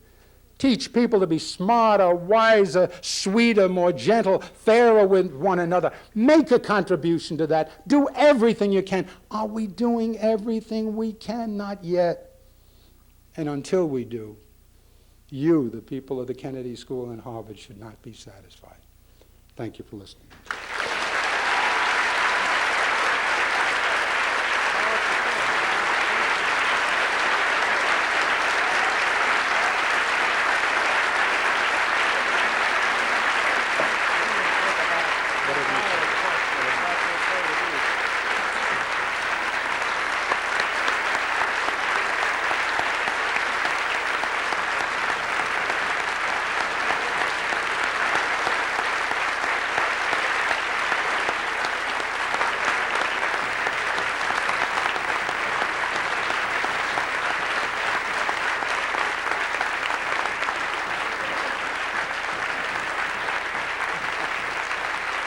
Teach people to be smarter, wiser, sweeter, more gentle, fairer with one another. Make a contribution to that. Do everything you can. Are we doing everything we can? Not yet. And until we do, you, the people of the Kennedy School and Harvard, should not be satisfied. Thank you for listening.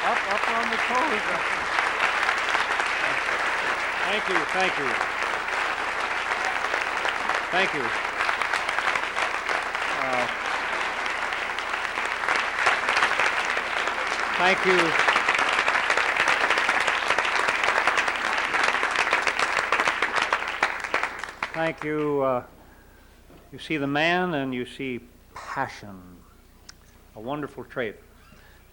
Up on the toes. Thank you. Thank you. Thank you. Thank you. You see the man and you see passion, a wonderful trait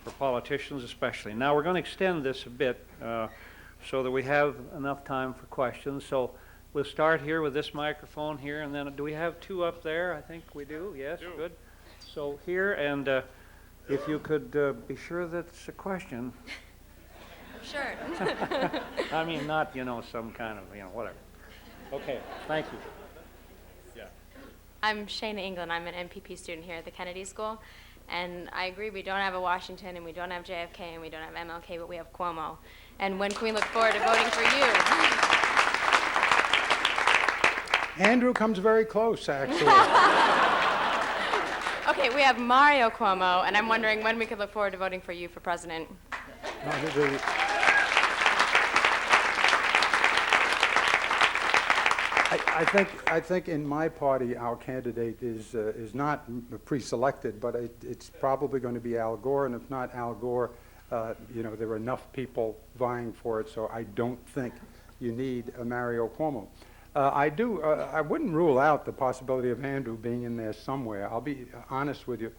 for politicians especially. Now we're going to extend this a bit so that we have enough time for questions. So we'll start here with this microphone here, and then do we have 2 up there? I think we do. Yes, good. So here, and if you could be sure that it's a question. Sure. I mean, not, some kind of, whatever. Okay, thank you. Yeah. I'm Shayna England. I'm an MPP student here at the Kennedy School. And I agree, we don't have a Washington, and we don't have JFK, and we don't have MLK, but we have Cuomo. And when can we look forward to voting for you? Andrew comes very close, actually. Okay, we have Mario Cuomo, and I'm wondering when we could look forward to voting for you for president. I think in my party our candidate is not pre-selected, but it's probably going to be Al Gore, and if not Al Gore, there are enough people vying for it, so I don't think you need a Mario Cuomo. I wouldn't rule out the possibility of Andrew being in there somewhere. I'll be honest with you,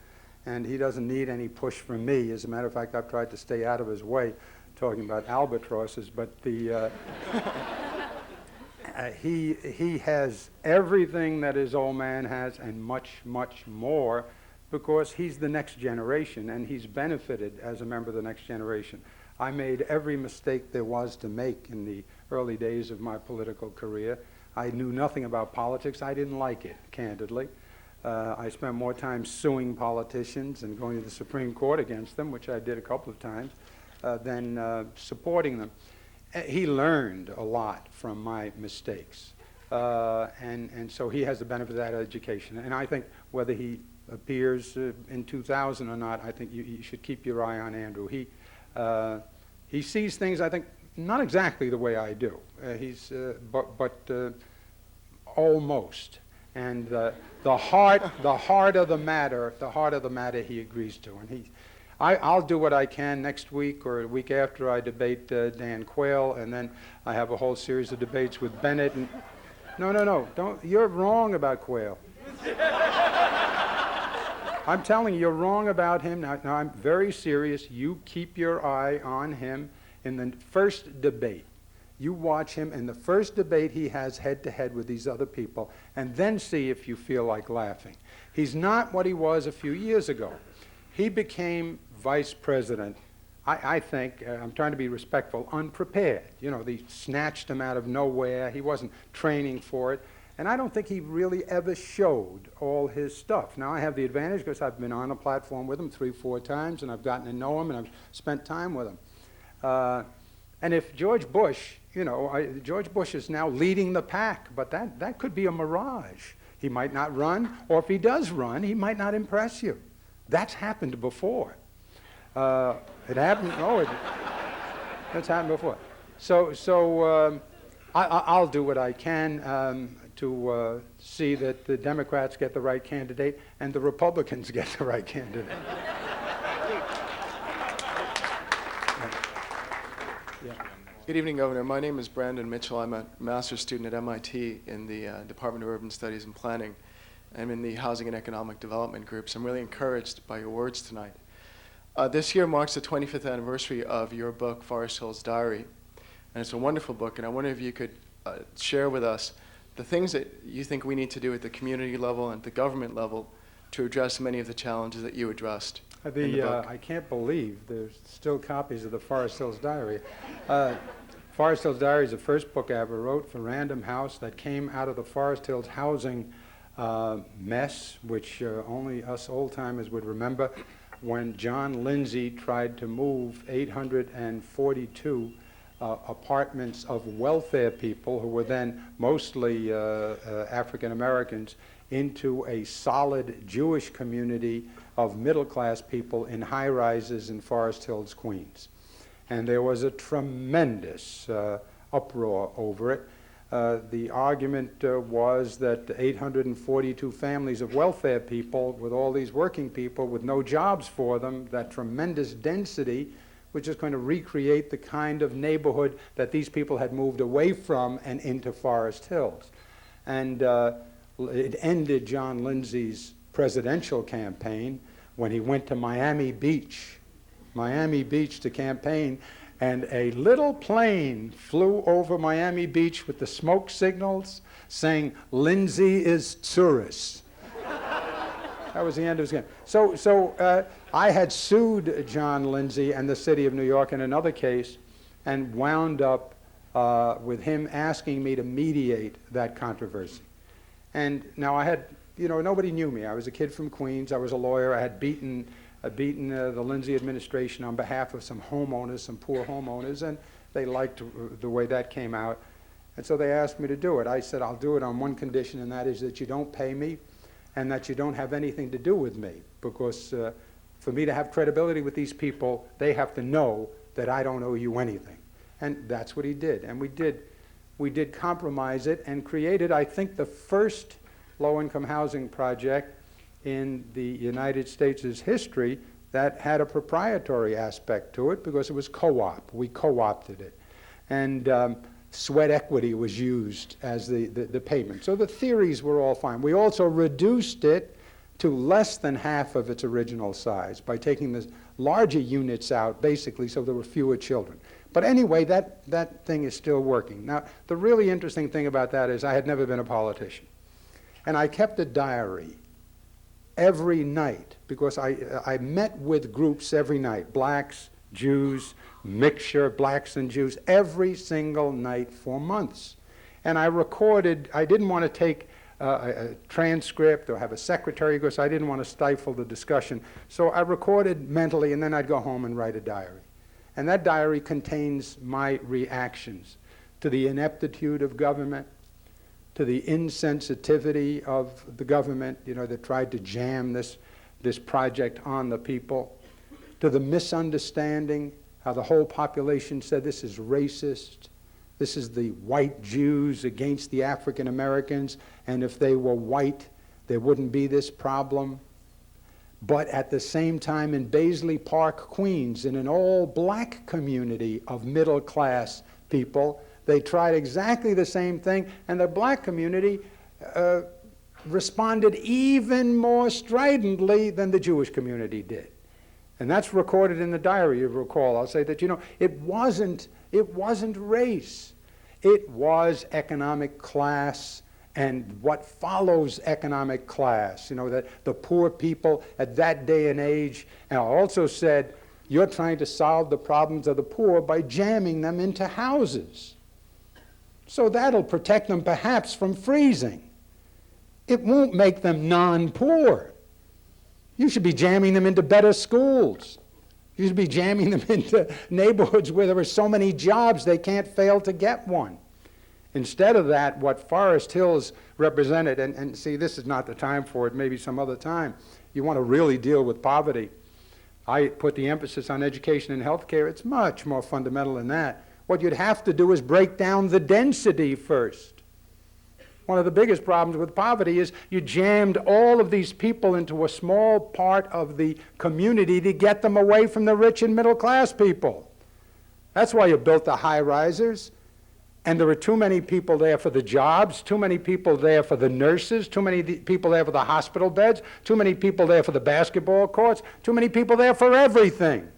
and he doesn't need any push from me. As a matter of fact, I've tried to stay out of his way, talking about albatrosses, but the he has everything that his old man has and much, much more, because he's the next generation, and he's benefited as a member of the next generation. I made every mistake there was to make in the early days of my political career. I knew nothing about politics. I didn't like it, candidly. I spent more time suing politicians and going to the Supreme Court against them, which I did a couple of times, than supporting them. He learned a lot from my mistakes, and so he has the benefit of that education. And I think whether he appears in 2000 or not, I think you should keep your eye on Andrew. He sees things, I think, not exactly the way I do. But almost. And the heart of the matter he agrees to. And I'll do what I can next week or a week after I debate Dan Quayle, and then I have a whole series of debates with Bennett. And no, don't. You're wrong about Quayle. I'm telling you, you're wrong about him. Now, I'm very serious. You keep your eye on him in the first debate. You watch him in the first debate he has head-to-head with these other people, and then see if you feel like laughing. He's not what he was a few years ago. He became vice president, I think, I'm trying to be respectful, unprepared. They snatched him out of nowhere. He wasn't training for it. And I don't think he really ever showed all his stuff. Now, I have the advantage because I've been on a platform with him 3-4 times, and I've gotten to know him, and I've spent time with him. And if George Bush, George Bush is now leading the pack, but that could be a mirage. He might not run, or if he does run, he might not impress you. That's happened before. It happened, that's happened before. So I'll do what I can to see that the Democrats get the right candidate and the Republicans get the right candidate. Good evening, Governor. My name is Brandon Mitchell. I'm a master's student at MIT in the Department of Urban Studies and Planning. I'm in the Housing and Economic Development groups. I'm really encouraged by your words tonight. This year marks the 25th anniversary of your book, Forest Hill's Diary. And it's a wonderful book, and I wonder if you could share with us the things that you think we need to do at the community level and the government level to address many of the challenges that you addressed in the book. I can't believe there's still copies of the Forest Hills Diary. Forest Hills Diary is the first book I ever wrote for Random House that came out of the Forest Hills housing mess, which only us old-timers would remember, when John Lindsay tried to move 842 apartments of welfare people, who were then mostly African Americans, into a solid Jewish community of middle-class people in high-rises in Forest Hills, Queens. And there was a tremendous uproar over it. The argument was that 842 families of welfare people, with all these working people with no jobs for them, that tremendous density, was just going to recreate the kind of neighborhood that these people had moved away from and into Forest Hills. And it ended John Lindsay's presidential campaign when he went to Miami Beach to campaign, and a little plane flew over Miami Beach with the smoke signals saying, "Lindsay is tourist." That was the end of his game. So I had sued John Lindsay and the city of New York in another case, and wound up with him asking me to mediate that controversy. And now I had, nobody knew me. I was a kid from Queens. I was a lawyer. I had beaten the Lindsay administration on behalf of some homeowners, some poor homeowners, and they liked the way that came out. And so they asked me to do it. I said, I'll do it on one condition, and that is that you don't pay me and that you don't have anything to do with me. Because for me to have credibility with these people, they have to know that I don't owe you anything. And that's what he did. And we did compromise it and created, I think, the first low-income housing project in the United States' history that had a proprietary aspect to it because it was co-op. We co-opted it. And sweat equity was used as the payment. So the theories were all fine. We also reduced it to less than half of its original size by taking the larger units out, basically, so there were fewer children. But anyway, that thing is still working. Now, the really interesting thing about that is I had never been a politician. And I kept a diary every night because I met with groups every night, blacks, Jews, mixture of blacks and Jews, every single night for months. And I recorded, I didn't want to take a transcript or have a secretary because I didn't want to stifle the discussion. So I recorded mentally, and then I'd go home and write a diary. And that diary contains my reactions to the ineptitude of government, to the insensitivity of the government, that tried to jam this project on the people, to the misunderstanding, how the whole population said this is racist, this is the white Jews against the African Americans, and if they were white, there wouldn't be this problem. But at the same time, in Paisley Park, Queens, in an all-black community of middle-class people, they tried exactly the same thing, and the black community responded even more stridently than the Jewish community did. And that's recorded in the diary, you recall. I'll say that, it wasn't race. It was economic class and what follows economic class, that the poor people at that day and age. And I also said, you're trying to solve the problems of the poor by jamming them into houses. So that'll protect them perhaps from freezing. It won't make them non-poor. You should be jamming them into better schools. You should be jamming them into neighborhoods where there are so many jobs they can't fail to get one. Instead of that, what Forest Hills represented, and see, this is not the time for it, maybe some other time. You want to really deal with poverty. I put the emphasis on education and health care. It's much more fundamental than that. What you'd have to do is break down the density first. One of the biggest problems with poverty is you jammed all of these people into a small part of the community to get them away from the rich and middle class people. That's why you built the high-risers. And there were too many people there for the jobs, too many people there for the nurses, too many people there for the hospital beds, too many people there for the basketball courts, too many people there for everything.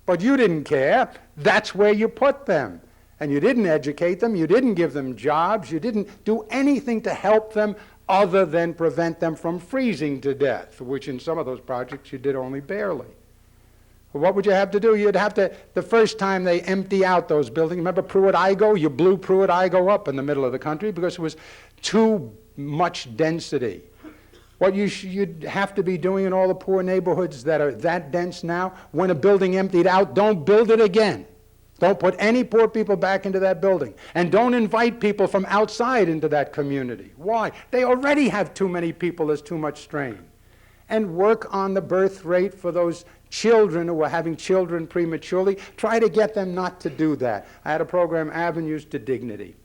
But you didn't care. That's where you put them. And you didn't educate them, you didn't give them jobs, you didn't do anything to help them other than prevent them from freezing to death, which in some of those projects you did only barely. What would you have to do? You'd have to, the first time they empty out those buildings, remember Pruitt-Igoe? You blew Pruitt-Igoe up in the middle of the country because it was too much density. What you'd have to be doing in all the poor neighborhoods that are that dense now, when a building emptied out, don't build it again. Don't put any poor people back into that building. And don't invite people from outside into that community. Why? They already have too many people, there's too much strain. And work on the birth rate for those children who are having children prematurely. Try to get them not to do that. I had a program, Avenues to Dignity,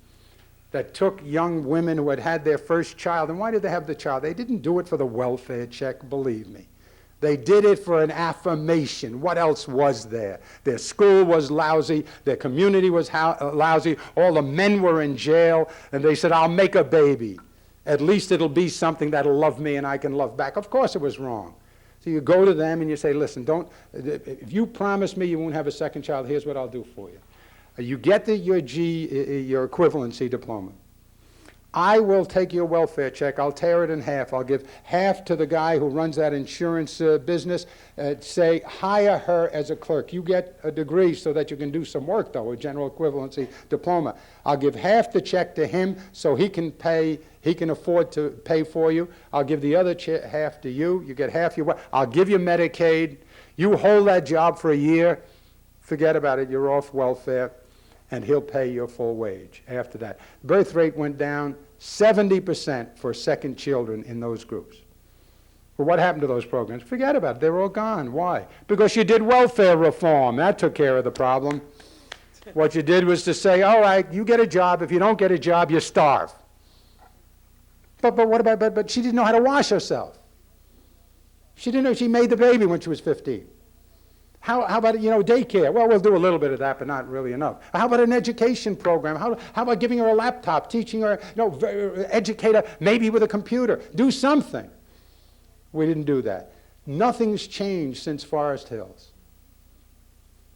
that took young women who had had their first child. And why did they have the child? They didn't do it for the welfare check, believe me. They did it for an affirmation. What else was there? Their school was lousy. Their community was lousy. All the men were in jail. And they said, I'll make a baby. At least it'll be something that'll love me and I can love back. Of course it was wrong. So you go to them and you say, listen, if you promise me you won't have a second child, here's what I'll do for you. You get your equivalency diploma. I will take your welfare check. I'll tear it in half. I'll give half to the guy who runs that insurance business. Say, hire her as a clerk. You get a degree so that you can do some work, though, a general equivalency diploma. I'll give half the check to him so he can afford to pay for you. I'll give the other half to you. You get half your work. I'll give you Medicaid. You hold that job for a year. Forget about it. You're off welfare. and he'll pay your full wage after that. Birth rate went down 70% for second children in those groups. Well, what happened to those programs? Forget about it. They're all gone. Why? Because you did welfare reform. That took care of the problem. What you did was to say, all right, you get a job. If you don't get a job, you starve. But what about, but she didn't know how to wash herself. She didn't know, she made the baby when she was 15. How about, daycare? Well, we'll do a little bit of that, but not really enough. How about an education program? How about giving her a laptop, teaching her, educate her, maybe with a computer? Do something. We didn't do that. Nothing's changed since Forest Hills.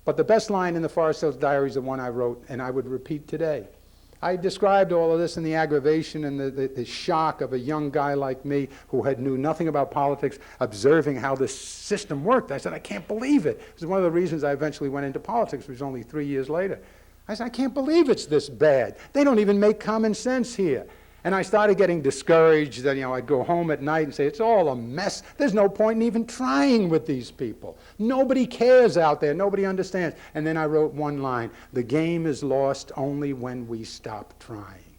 But the best line in the Forest Hills Diary is the one I wrote, and I would repeat today. I described all of this in the aggravation and the shock of a young guy like me who knew nothing about politics, observing how this system worked. I said, I can't believe it. This is one of the reasons I eventually went into politics, which was only 3 years later. I said, I can't believe it's this bad. They don't even make common sense here. And I started getting discouraged that, I'd go home at night and say, it's all a mess. There's no point in even trying with these people. Nobody cares out there. Nobody understands. And then I wrote one line, the game is lost only when we stop trying.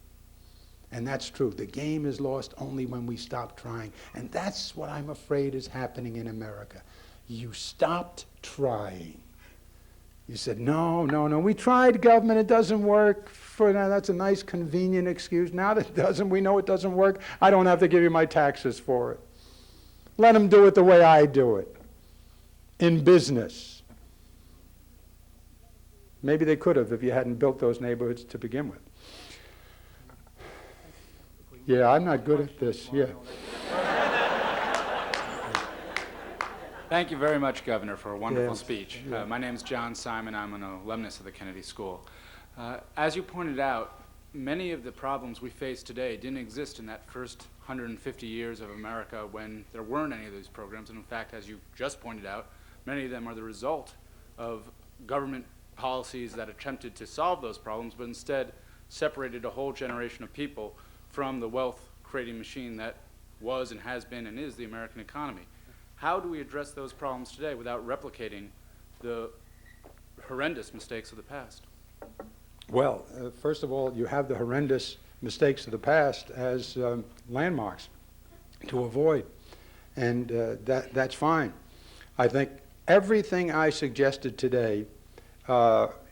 And that's true. The game is lost only when we stop trying. And that's what I'm afraid is happening in America. You stopped trying. You said, no, we tried government, it doesn't work. That's a nice, convenient excuse. Now that it doesn't, we know it doesn't work. I don't have to give you my taxes for it. Let them do it the way I do it, in business. Maybe they could have if you hadn't built those neighborhoods to begin with. Yeah, I'm not good at this, yeah. Thank you very much, Governor, for a wonderful Yes. speech. Yeah. My name is John Simon. I'm an alumnus of the Kennedy School. As you pointed out, many of the problems we face today didn't exist in that first 150 years of America when there weren't any of these programs. And in fact, as you just pointed out, many of them are the result of government policies that attempted to solve those problems, but instead separated a whole generation of people from the wealth-creating machine that was and has been and is the American economy. How do we address those problems today without replicating the horrendous mistakes of the past? Well, first of all, you have the horrendous mistakes of the past as landmarks to avoid, and that's fine. I think everything I suggested today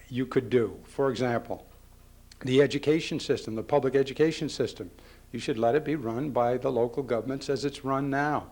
you could do. For example, the education system, the public education system, you should let it be run by the local governments as it's run now.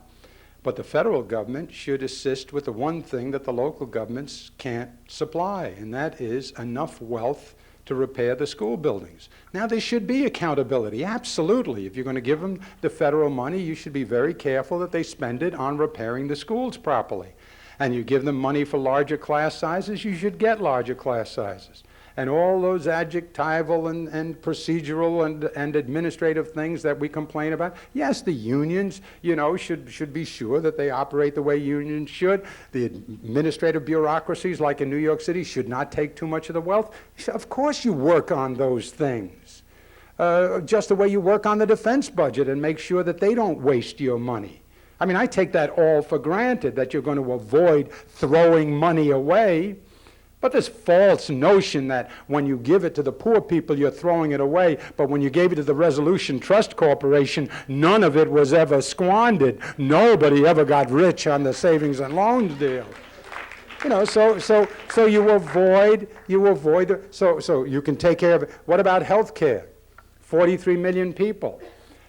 But the federal government should assist with the one thing that the local governments can't supply, and that is enough wealth to repair the school buildings. Now, there should be accountability, absolutely. If you're going to give them the federal money, you should be very careful that they spend it on repairing the schools properly. And you give them money for larger class sizes, you should get larger class sizes. And all those adjectival and procedural and administrative things that we complain about. Yes, the unions, should be sure that they operate the way unions should. The administrative bureaucracies, like in New York City, should not take too much of the wealth. Of course you work on those things. Just the way you work on the defense budget and make sure that they don't waste your money. I mean, I take that all for granted, that you're going to avoid throwing money away. But this false notion that when you give it to the poor people, you're throwing it away, but when you gave it to the Resolution Trust Corporation, none of it was ever squandered. Nobody ever got rich on the savings and loans deal. So you avoid, so you can take care of it. What about health care? 43 million people.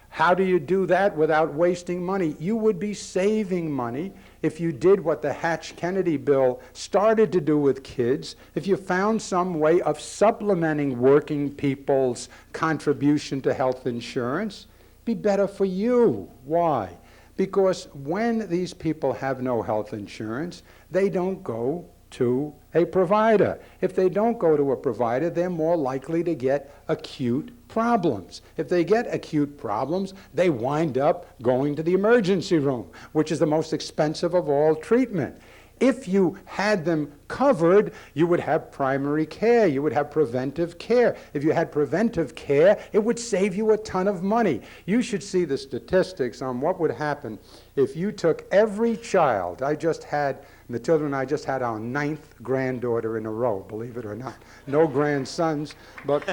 How do you do that without wasting money? You would be saving money if you did what the Hatch-Kennedy bill started to do with kids, if you found some way of supplementing working people's contribution to health insurance. Be better for you. Why? Because when these people have no health insurance, they don't go to a provider. If they don't go to a provider, they're more likely to get acute problems. If they get acute problems, they wind up going to the emergency room, which is the most expensive of all treatment. If you had them covered, you would have primary care, you would have preventive care. If you had preventive care, it would save you a ton of money. You should see the statistics on what would happen if you took every child. I just had And the children and I just had our 9th granddaughter in a row, believe it or not. No grandsons, but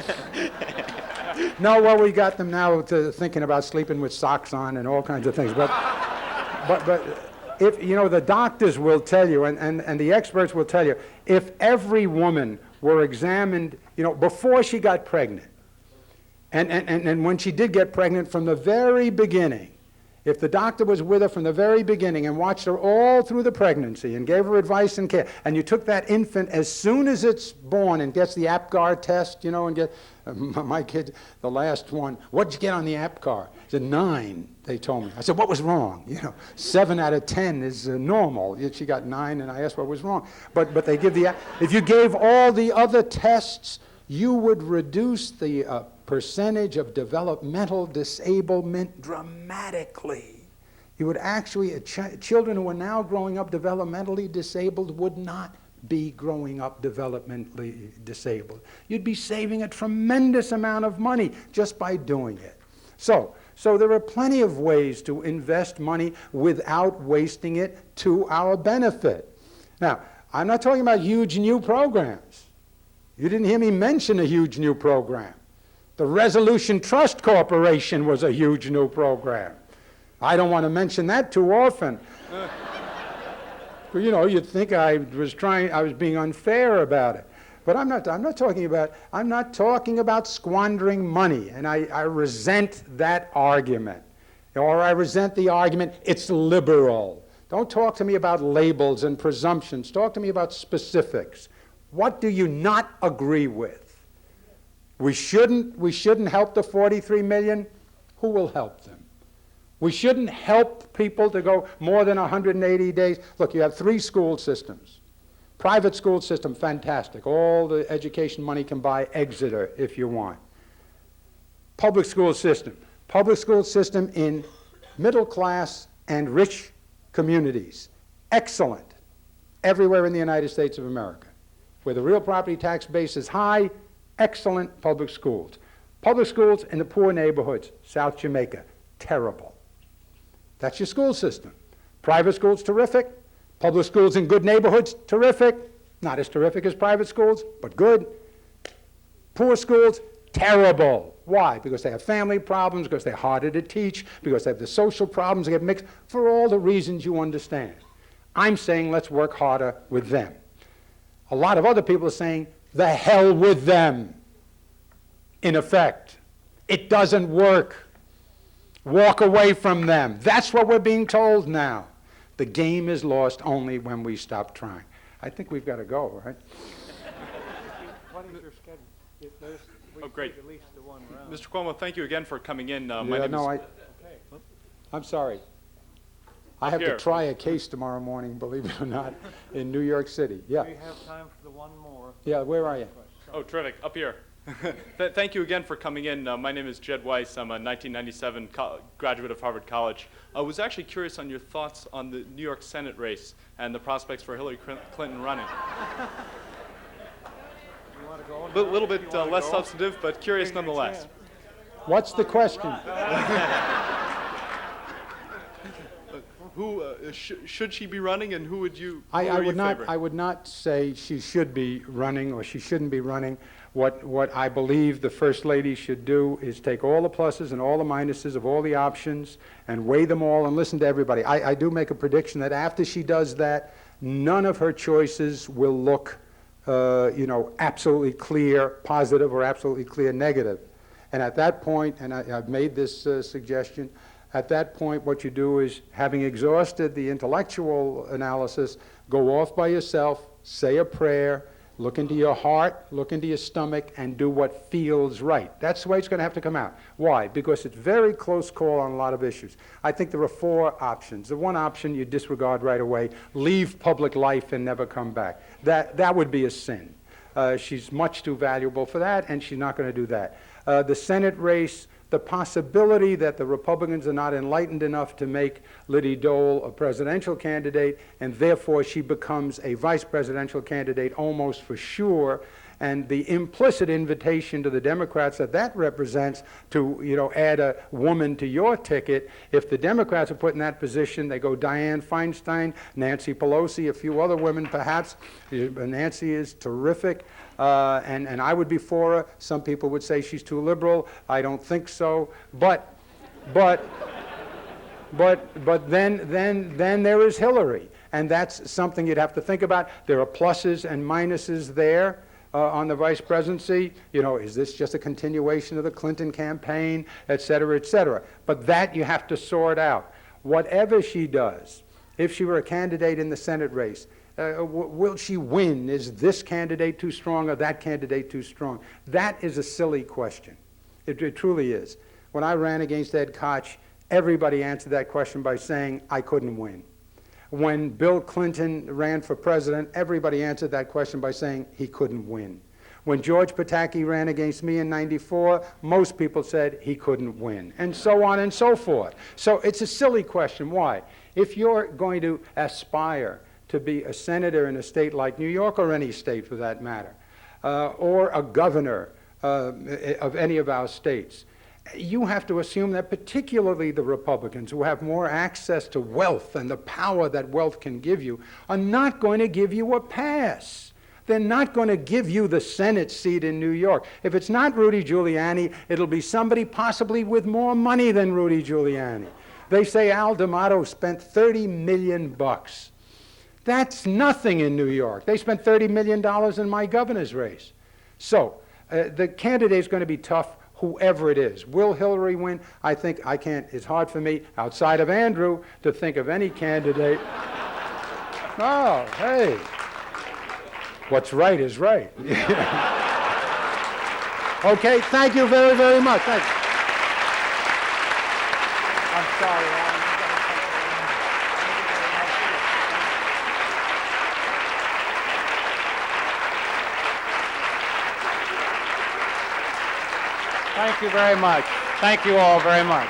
no, well, we got them now to thinking about sleeping with socks on and all kinds of things. But if, you know, the doctors will tell you, and the experts will tell you, if every woman were examined, you know, before she got pregnant, and when she did get pregnant from the very beginning, if the doctor was with her from the very beginning and watched her all through the pregnancy and gave her advice and care, and you took that infant as soon as it's born and gets the APGAR test, you know, and get, my kid, the last one, what'd you get on the APGAR? He said 9, they told me. I said, what was wrong? You know, 7 out of 10 is normal. She got 9, and I asked what was wrong. But they give the, if you gave all the other tests, you would reduce the percentage of developmental disablement dramatically. You would actually, children who are now growing up developmentally disabled would not be growing up developmentally disabled. You'd be saving a tremendous amount of money just by doing it. So there are plenty of ways to invest money without wasting it to our benefit. Now, I'm not talking about huge new programs. You didn't hear me mention a huge new program. The Resolution Trust Corporation was a huge new program. I don't want to mention that too often. You know, you'd think I was being unfair about it. But I'm not talking about squandering money, and I resent that argument. Or I resent the argument, it's liberal. Don't talk to me about labels and presumptions. Talk to me about specifics. What do you not agree with? We shouldn't help the 43 million. Who will help them? We shouldn't help people to go more than 180 days. Look, you have 3 school systems. Private school system, fantastic. All the education money can buy Exeter if you want. Public school system. Public school system in middle class and rich communities. Excellent. Everywhere in the United States of America. Where the real property tax base is high, excellent public schools. Public schools in the poor neighborhoods, South Jamaica, terrible. That's your school system. Private schools, terrific. Public schools in good neighborhoods, terrific. Not as terrific as private schools, but good. Poor schools, terrible. Why? Because they have family problems, because they're harder to teach, because they have the social problems, they get mixed, for all the reasons you understand. I'm saying let's work harder with them. A lot of other people are saying, the hell with them, in effect. It doesn't work. Walk away from them. That's what we're being told now. The game is lost only when we stop trying. I think we've got to go, right? What is your schedule? Oh, great. At least the one round. Mr. Cuomo, thank you again for coming in. I'm sorry. I have to try a case tomorrow morning, believe it or not, in New York City. Yeah. We have time for the one more. Yeah, where are you? Oh, terrific. Up here. Thank you again for coming in. My name is Jed Weiss. I'm a 1997 graduate of Harvard College. I was actually curious on your thoughts on the New York Senate race and the prospects for Hillary Clinton running. You want to go? A little bit less substantive, but curious nonetheless. What's the question? Who should she be running, and who would you? I would not say she should be running or she shouldn't be running. What I believe the First Lady should do is take all the pluses and all the minuses of all the options and weigh them all and listen to everybody. I do make a prediction that after she does that, none of her choices will look, absolutely clear positive or absolutely clear negative. And at that point, and I've made this suggestion, at that point, what you do is, having exhausted the intellectual analysis, go off by yourself, say a prayer, look into your heart, look into your stomach, and do what feels right. That's the way it's going to have to come out. Why? Because it's very close call on a lot of issues. I think there are 4 options. The one option you disregard right away, leave public life and never come back. That would be a sin. She's much too valuable for that, and she's not going to do that. The Senate race, the possibility that the Republicans are not enlightened enough to make Liddy Dole a presidential candidate, and therefore she becomes a vice presidential candidate almost for sure, and the implicit invitation to the Democrats that that represents to, add a woman to your ticket. If the Democrats are put in that position, they go Dianne Feinstein, Nancy Pelosi, a few other women perhaps. Nancy is terrific, and I would be for her. Some people would say she's too liberal. I don't think so, but then there is Hillary, and that's something you'd have to think about. There are pluses and minuses there on the vice presidency. Is this just a continuation of the Clinton campaign, et cetera, et cetera? But that you have to sort out. Whatever she does, if she were a candidate in the Senate race, will she win? Is this candidate too strong or that candidate too strong? That is a silly question. It truly is. When I ran against Ed Koch, everybody answered that question by saying, I couldn't win. When Bill Clinton ran for president, everybody answered that question by saying he couldn't win. When George Pataki ran against me in '94, most people said he couldn't win, and so on and so forth. So it's a silly question. Why? If you're going to aspire to be a senator in a state like New York, or any state for that matter, or a governor of any of our states, you have to assume that particularly the Republicans, who have more access to wealth and the power that wealth can give you, are not going to give you a pass. They're not going to give you the Senate seat in New York. If it's not Rudy Giuliani, it'll be somebody possibly with more money than Rudy Giuliani. They say Al D'Amato spent $30 million. That's nothing in New York. They spent $30 million in my governor's race. So the candidate's going to be tough, whoever it is. Will Hillary win? I think it's hard for me, outside of Andrew, to think of any candidate. Oh, hey. What's right is right. Okay, thank you very, very much. Thanks. I'm sorry, Alan. Thank you very much. Thank you all very much.